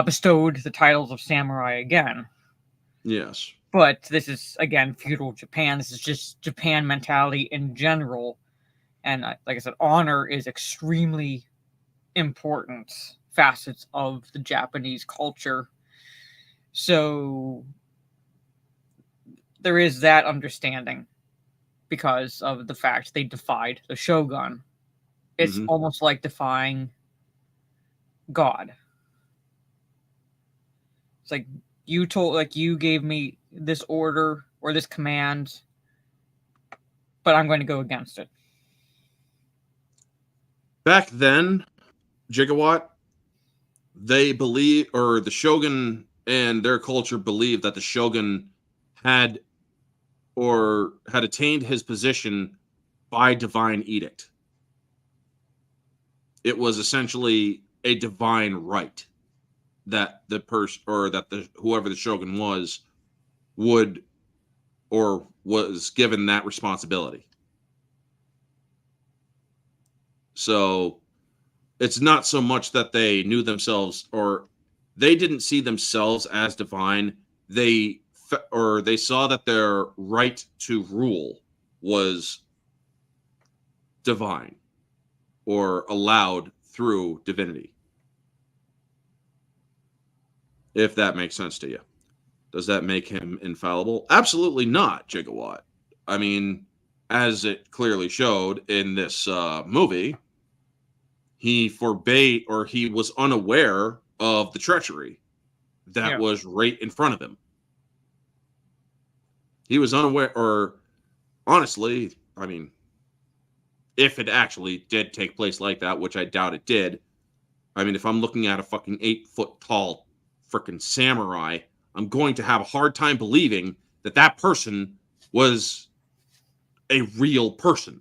bestowed the titles of samurai again. Yes. But this is again feudal Japan. This is just Japan mentality in general, and like I said, honor is extremely important facets of the Japanese culture. So there is that understanding because of the fact they defied the shogun. It's almost like defying God. It's like you gave me this order or this command, but I'm going to go against it. Back then, Gigawatt, they believe, or the shogun and their culture believed that the shogun had attained his position by divine edict. It was essentially a divine right that the person, or that whoever the shogun was, would or was given that responsibility. So it's not so much that they knew themselves, or they didn't see themselves as divine. They saw that their right to rule was divine or allowed through divinity. If that makes sense to you. Does that make him infallible? Absolutely not, Gigawatt. I mean, as it clearly showed in this movie, he forbade, or he was unaware of the treachery that was right in front of him. He was unaware, or honestly, I mean, if it actually did take place like that, which I doubt it did. I mean, if I'm looking at a fucking 8-foot tall freaking samurai, I'm going to have a hard time believing that that person was a real person.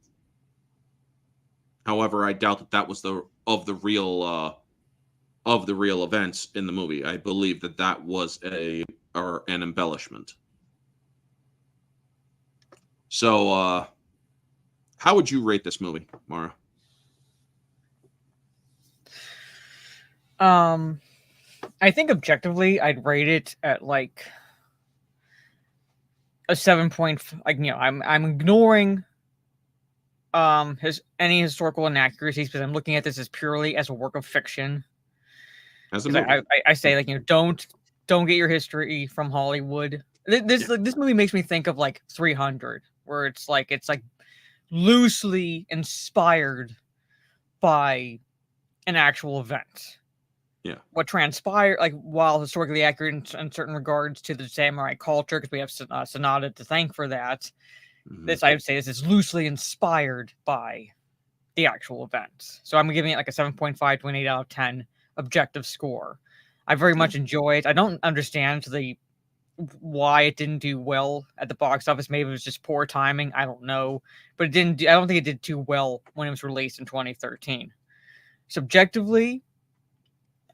However, I doubt that that was the real events in the movie. I believe that that was an embellishment. So, how would you rate this movie, Mara? I think objectively, I'd rate it at like a 7 point. Like, I'm ignoring any historical inaccuracies because I'm looking at this as purely as a work of fiction. As a movie. I say, like, don't get your history from Hollywood. This movie makes me think of like 300, where it's like loosely inspired by an actual event. Yeah. What transpired, like, while historically accurate in certain regards to the samurai culture, because we have Sonata to thank for that. Mm-hmm. I would say this is loosely inspired by the actual event. So I'm giving it like a 7.5 to an 8 out of 10 objective score. I very much enjoy it. I don't understand why it didn't do well at the box office. Maybe it was just poor timing. I don't know. But I don't think it did too well when it was released in 2013. Subjectively,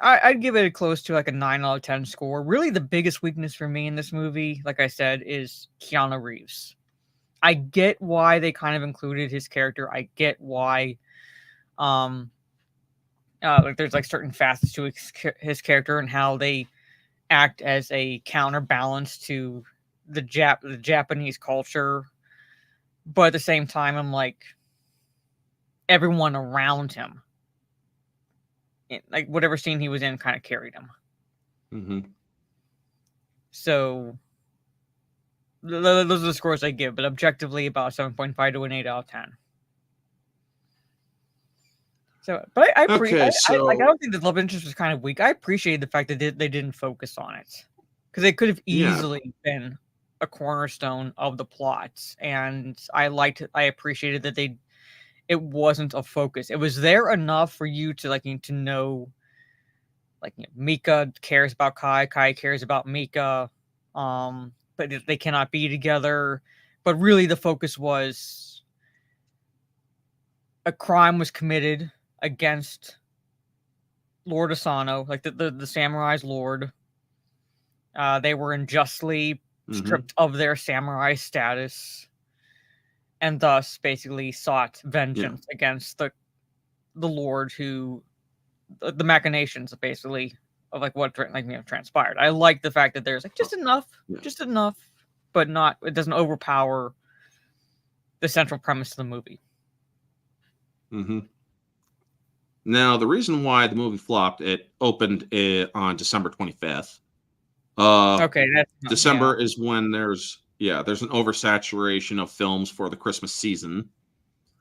I'd give it close to like a 9 out of 10 score. Really, the biggest weakness for me in this movie, like I said, is Keanu Reeves. I get why they kind of included his character. I get why like there's like certain facets to his character and how they act as a counterbalance to the Japanese culture. But at the same time, I'm like, everyone around him, like whatever scene he was in, kind of carried him. Mm-hmm. So those are the scores I give, but objectively about 7.5 to an 8 out of 10. So, but I don't think the love interest was kind of weak. I appreciate the fact that they didn't focus on it, because it could have easily been a cornerstone of the plot, and I appreciated that it wasn't a focus. It was there enough for you to to know, Mika cares about Kai cares about Mika, but they cannot be together. But really, the focus was a crime was committed against Lord Asano, like the samurai's lord. They were unjustly stripped of their samurai status, and thus basically sought vengeance against the lord who the machinations basically of what transpired. I like the fact that there's just enough, but not, it doesn't overpower the central premise of the movie. Mm-hmm. Now, the reason why the movie flopped, it opened on December 25th. Okay, December is when there's an oversaturation of films for the Christmas season.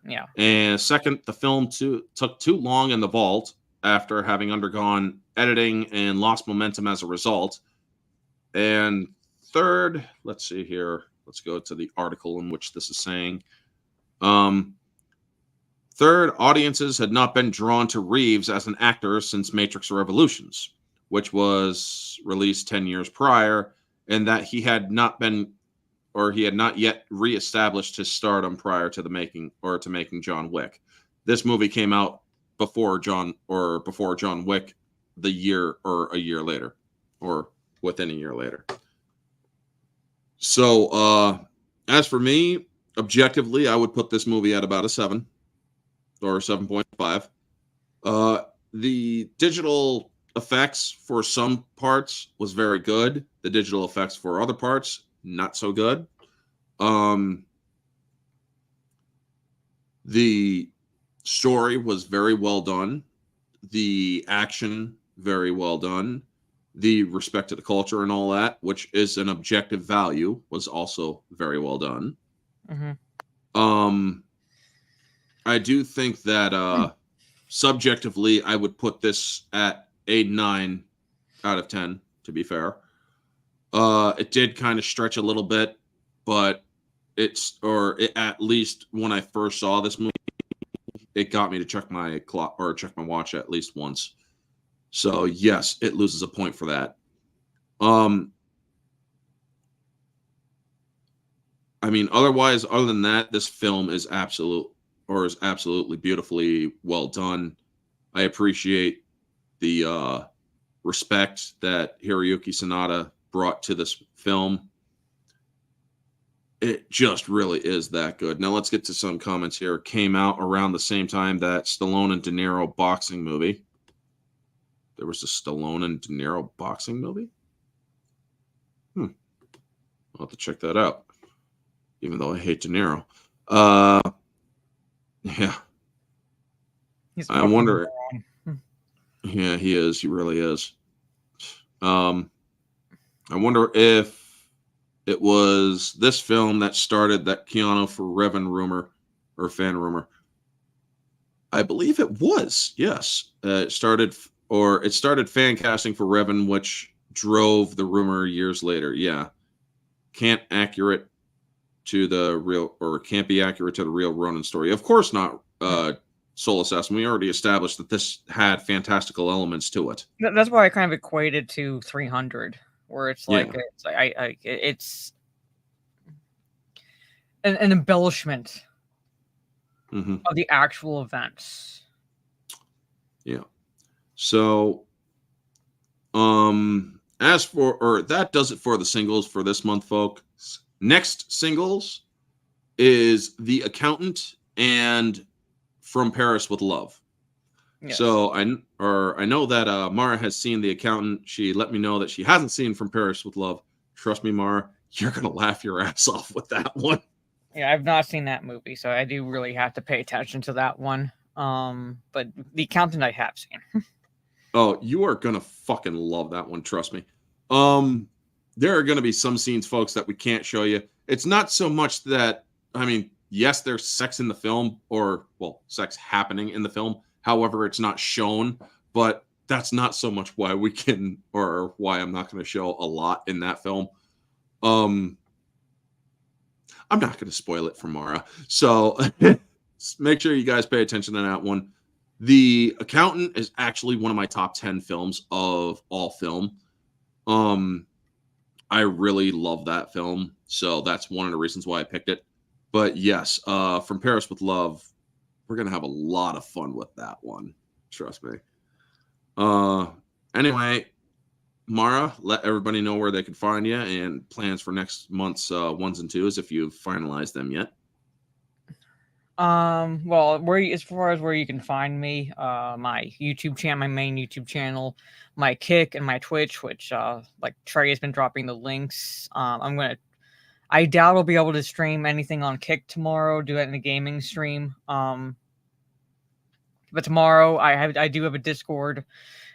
Yeah. And second, the film took too long in the vault after having undergone editing and lost momentum as a result. And third, let's see here. Let's go to the article in which this is saying. Third, audiences had not been drawn to Reeves as an actor since Matrix Revolutions, which was released 10 years prior, and that he had not yet reestablished his stardom prior to making John Wick. This movie came out before John Wick a year later, or within a year later. So, as for me, objectively, I would put this movie at about a 7 or 7.5. The digital effects for some parts was very good. The digital effects for other parts, not so good. The story was very well done. The action, very well done. The respect to the culture and all that, which is an objective value, was also very well done. Mm-hmm. I do think that subjectively, I would put this at a 9 out of 10, to be fair. It did kind of stretch a little bit, but at least when I first saw this movie, it got me to check my clock or check my watch at least once. So yes, it loses a point for that. I mean, otherwise, other than that, this film is absolutely beautifully well done. I appreciate the respect that Hiroyuki Sanada brought to this film. It just really is that good. Now let's get to some comments here. It came out around the same time that Stallone and De Niro boxing movie. There was a Stallone and De Niro boxing movie? I'll have to check that out. Even though I hate De Niro. Yeah. I wonder. Yeah, he is. He really is. I wonder if it was this film that started that Keanu for Revan rumor or fan rumor. I believe it was. Yes. It started fan casting for Revan, which drove the rumor years later. Yeah. Can't be accurate to the real Ronin story. Of course not. Soul Assassin. We already established that this had fantastical elements to it. That's why I kind of equated to 300, where it's like it's an embellishment of the actual events. Yeah. So, that does it for the singles for this month, folks. Next singles is The Accountant and From Paris with Love. Yes. So I know that Mara has seen The Accountant. She let me know that she hasn't seen From Paris with Love. Trust me, Mara, you're gonna laugh your ass off with that one. Yeah, I've not seen that movie, so I do really have to pay attention to that one. But The Accountant I have seen. Oh, you are gonna fucking love that one. Trust me. There are gonna be some scenes, folks, that we can't show you. It's not so much that, I mean, yes, there's sex in the film, or, well, sex happening in the film. However, it's not shown, but that's not so much why we can, or why I'm not going to show a lot in that film. I'm not going to spoil it for Mara. So make sure you guys pay attention to that one. The Accountant is actually one of my top 10 films of all film. I really love that film. So that's one of the reasons why I picked it. But yes, From Paris with Love, we're going to have a lot of fun with that one. Trust me. Anyway, Mara, let everybody know where they can find you and plans for next month's ones and twos if you've finalized them yet. Well, as far as where you can find me, my YouTube channel, my main YouTube channel, my Kick and my Twitch, which like Trey has been dropping the links. I doubt I'll be able to stream anything on Kick tomorrow, do it in a gaming stream. But tomorrow I do have a Discord,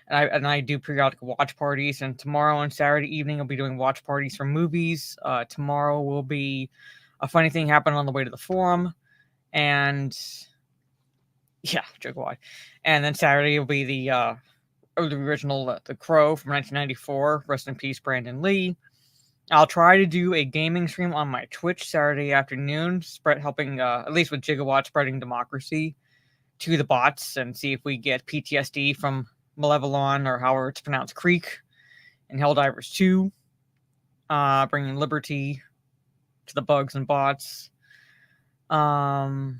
and I do periodic watch parties. And tomorrow on Saturday evening, I'll be doing watch parties for movies. Tomorrow will be a funny thing happened on the way to the forum, and yeah, joke why. And then Saturday will be the original The Crow from 1994. Rest in peace, Brandon Lee. I'll try to do a gaming stream on my Twitch Saturday afternoon, helping at least with Gigawatt spreading democracy to the bots, and see if we get PTSD from Malevolon, or however it's pronounced, Creek, and Helldivers 2, bringing liberty to the bugs and bots. Yeah,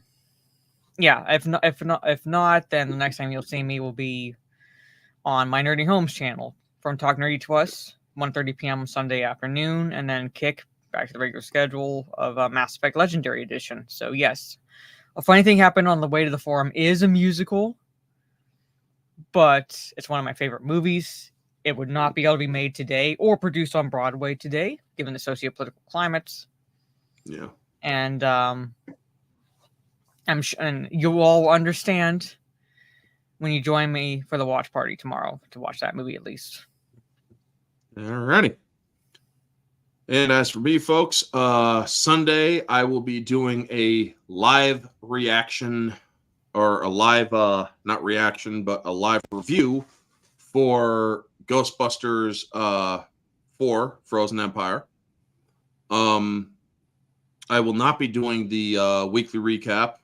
if not, then the next time you'll see me will be on my Nerdy Homes channel from Talk Nerdy to Us, 1:30 p.m. Sunday afternoon, and then Kick back to the regular schedule of Mass Effect Legendary Edition. So yes, A Funny Thing Happened on the Way to the Forum is a musical, but it's one of my favorite movies. It would not be able to be made today or produced on Broadway today, given the socio-political climates. Yeah. And and you all understand when you join me for the watch party tomorrow to watch that movie at least. Alrighty. And as for me, folks, Sunday I will be doing a live reaction, or a live, not reaction, but a live review for Ghostbusters 4 Frozen Empire. I will not be doing the weekly recap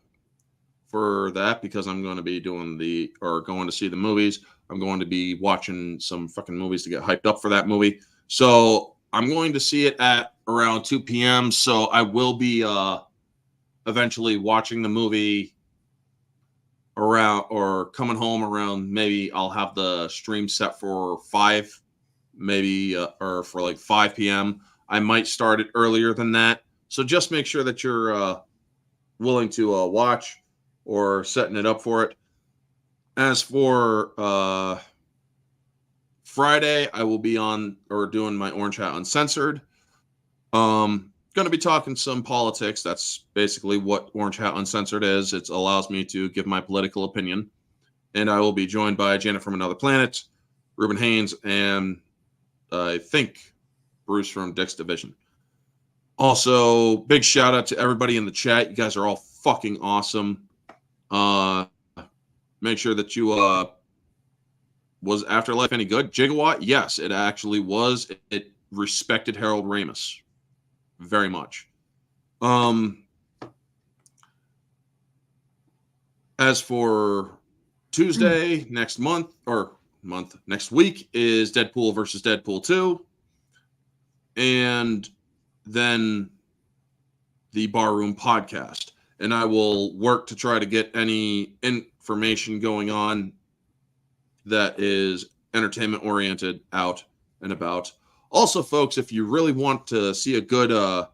for that because I'm going to be doing going to see the movies. I'm going to be watching some fucking movies to get hyped up for that movie. So I'm going to see it at around 2 p.m. So I will be eventually watching the movie around or coming home around, maybe I'll have the stream set for 5, maybe or for like 5 p.m. I might start it earlier than that. So just make sure that you're willing to watch or setting it up for it. As for Friday, I will be on or doing my Orange Hat Uncensored. Going to be talking some politics. That's basically what Orange Hat Uncensored is. It allows me to give my political opinion. And I will be joined by Janet from Another Planet, Ruben Haynes, and I think Bruce from Dick's Division. Also, big shout out to everybody in the chat. You guys are all fucking awesome. Make sure that you was Afterlife any good? Gigawatt? Yes, it actually was. It respected Harold Ramis very much. As for Tuesday next week is Deadpool versus Deadpool 2, and then the Barroom podcast. And I will work to try to get any information going on that is entertainment oriented out and about. Also, folks, if you really want to see a good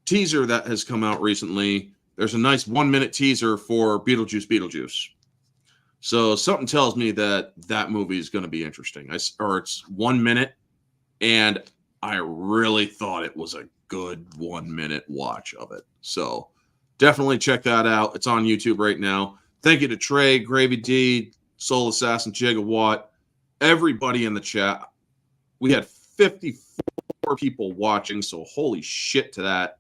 teaser that has come out recently, there's a nice 1-minute teaser for Beetlejuice. So something tells me that movie is going to be interesting. It's 1 minute, and I really thought it was a good 1 minute watch of it. So definitely check that out. It's on YouTube right now. Thank you to Trey, Gravy D, Soul Assassin, Gigawatt, everybody in the chat. We had 54 people watching, so holy shit to that.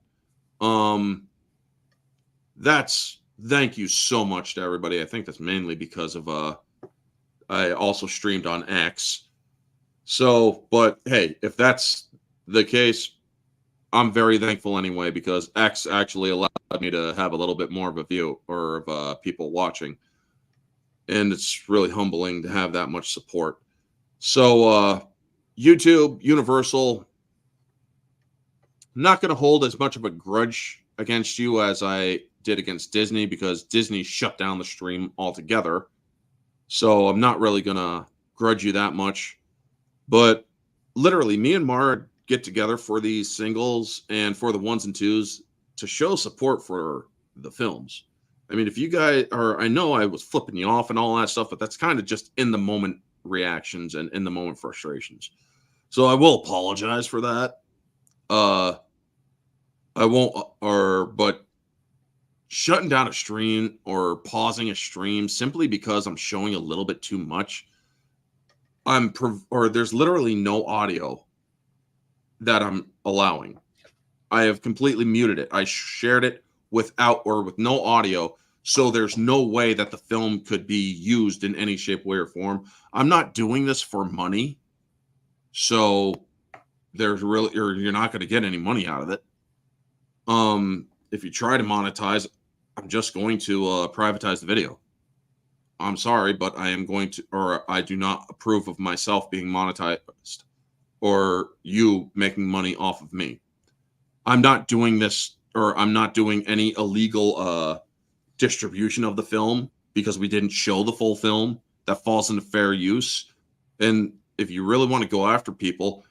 Thank you so much to everybody. I think that's mainly because of I also streamed on X. So, but hey, if that's the case, I'm very thankful anyway, because X actually allowed me to have a little bit more of a view or of people watching. And it's really humbling to have that much support. So, YouTube, Universal, I'm not going to hold as much of a grudge against you as I did against Disney, because Disney shut down the stream altogether. So I'm not really going to grudge you that much. But literally, me and Mara get together for these singles and for the 1s and 2s to show support for the films. I mean, if you guys are, I know I was flipping you off and all that stuff, but that's kind of just in the moment reactions and in the moment frustrations. So I will apologize for that. But shutting down a stream or pausing a stream simply because I'm showing a little bit too much, there's literally no audio that I'm allowing. I have completely muted it. I shared it with no audio, so there's no way that the film could be used in any shape, way, or form. I'm not doing this for money, so you're not going to get any money out of it. If you try to monetize, I'm just going to privatize the video. I'm sorry, but I am going to, or I do not approve of myself being monetized or you making money off of me. I'm not doing this, or I'm not doing any illegal distribution of the film because we didn't show the full film. That falls into fair use. And if you really want to go after people,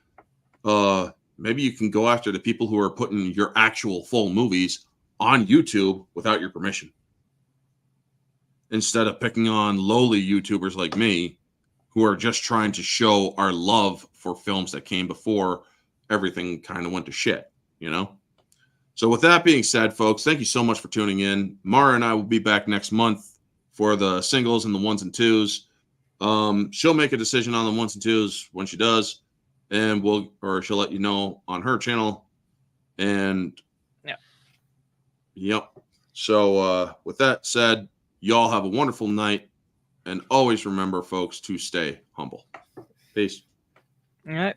maybe you can go after the people who are putting your actual full movies on YouTube without your permission, instead of picking on lowly YouTubers like me who are just trying to show our love for films that came before everything kind of went to shit, you know? So with that being said, folks, thank you so much for tuning in. Mara and I will be back next month for the singles and the 1s and 2s. She'll make a decision on the 1s and 2s when she does, and she'll let you know on her channel. And yep. So with that said, y'all have a wonderful night, and always remember, folks, to stay humble. Peace. All right.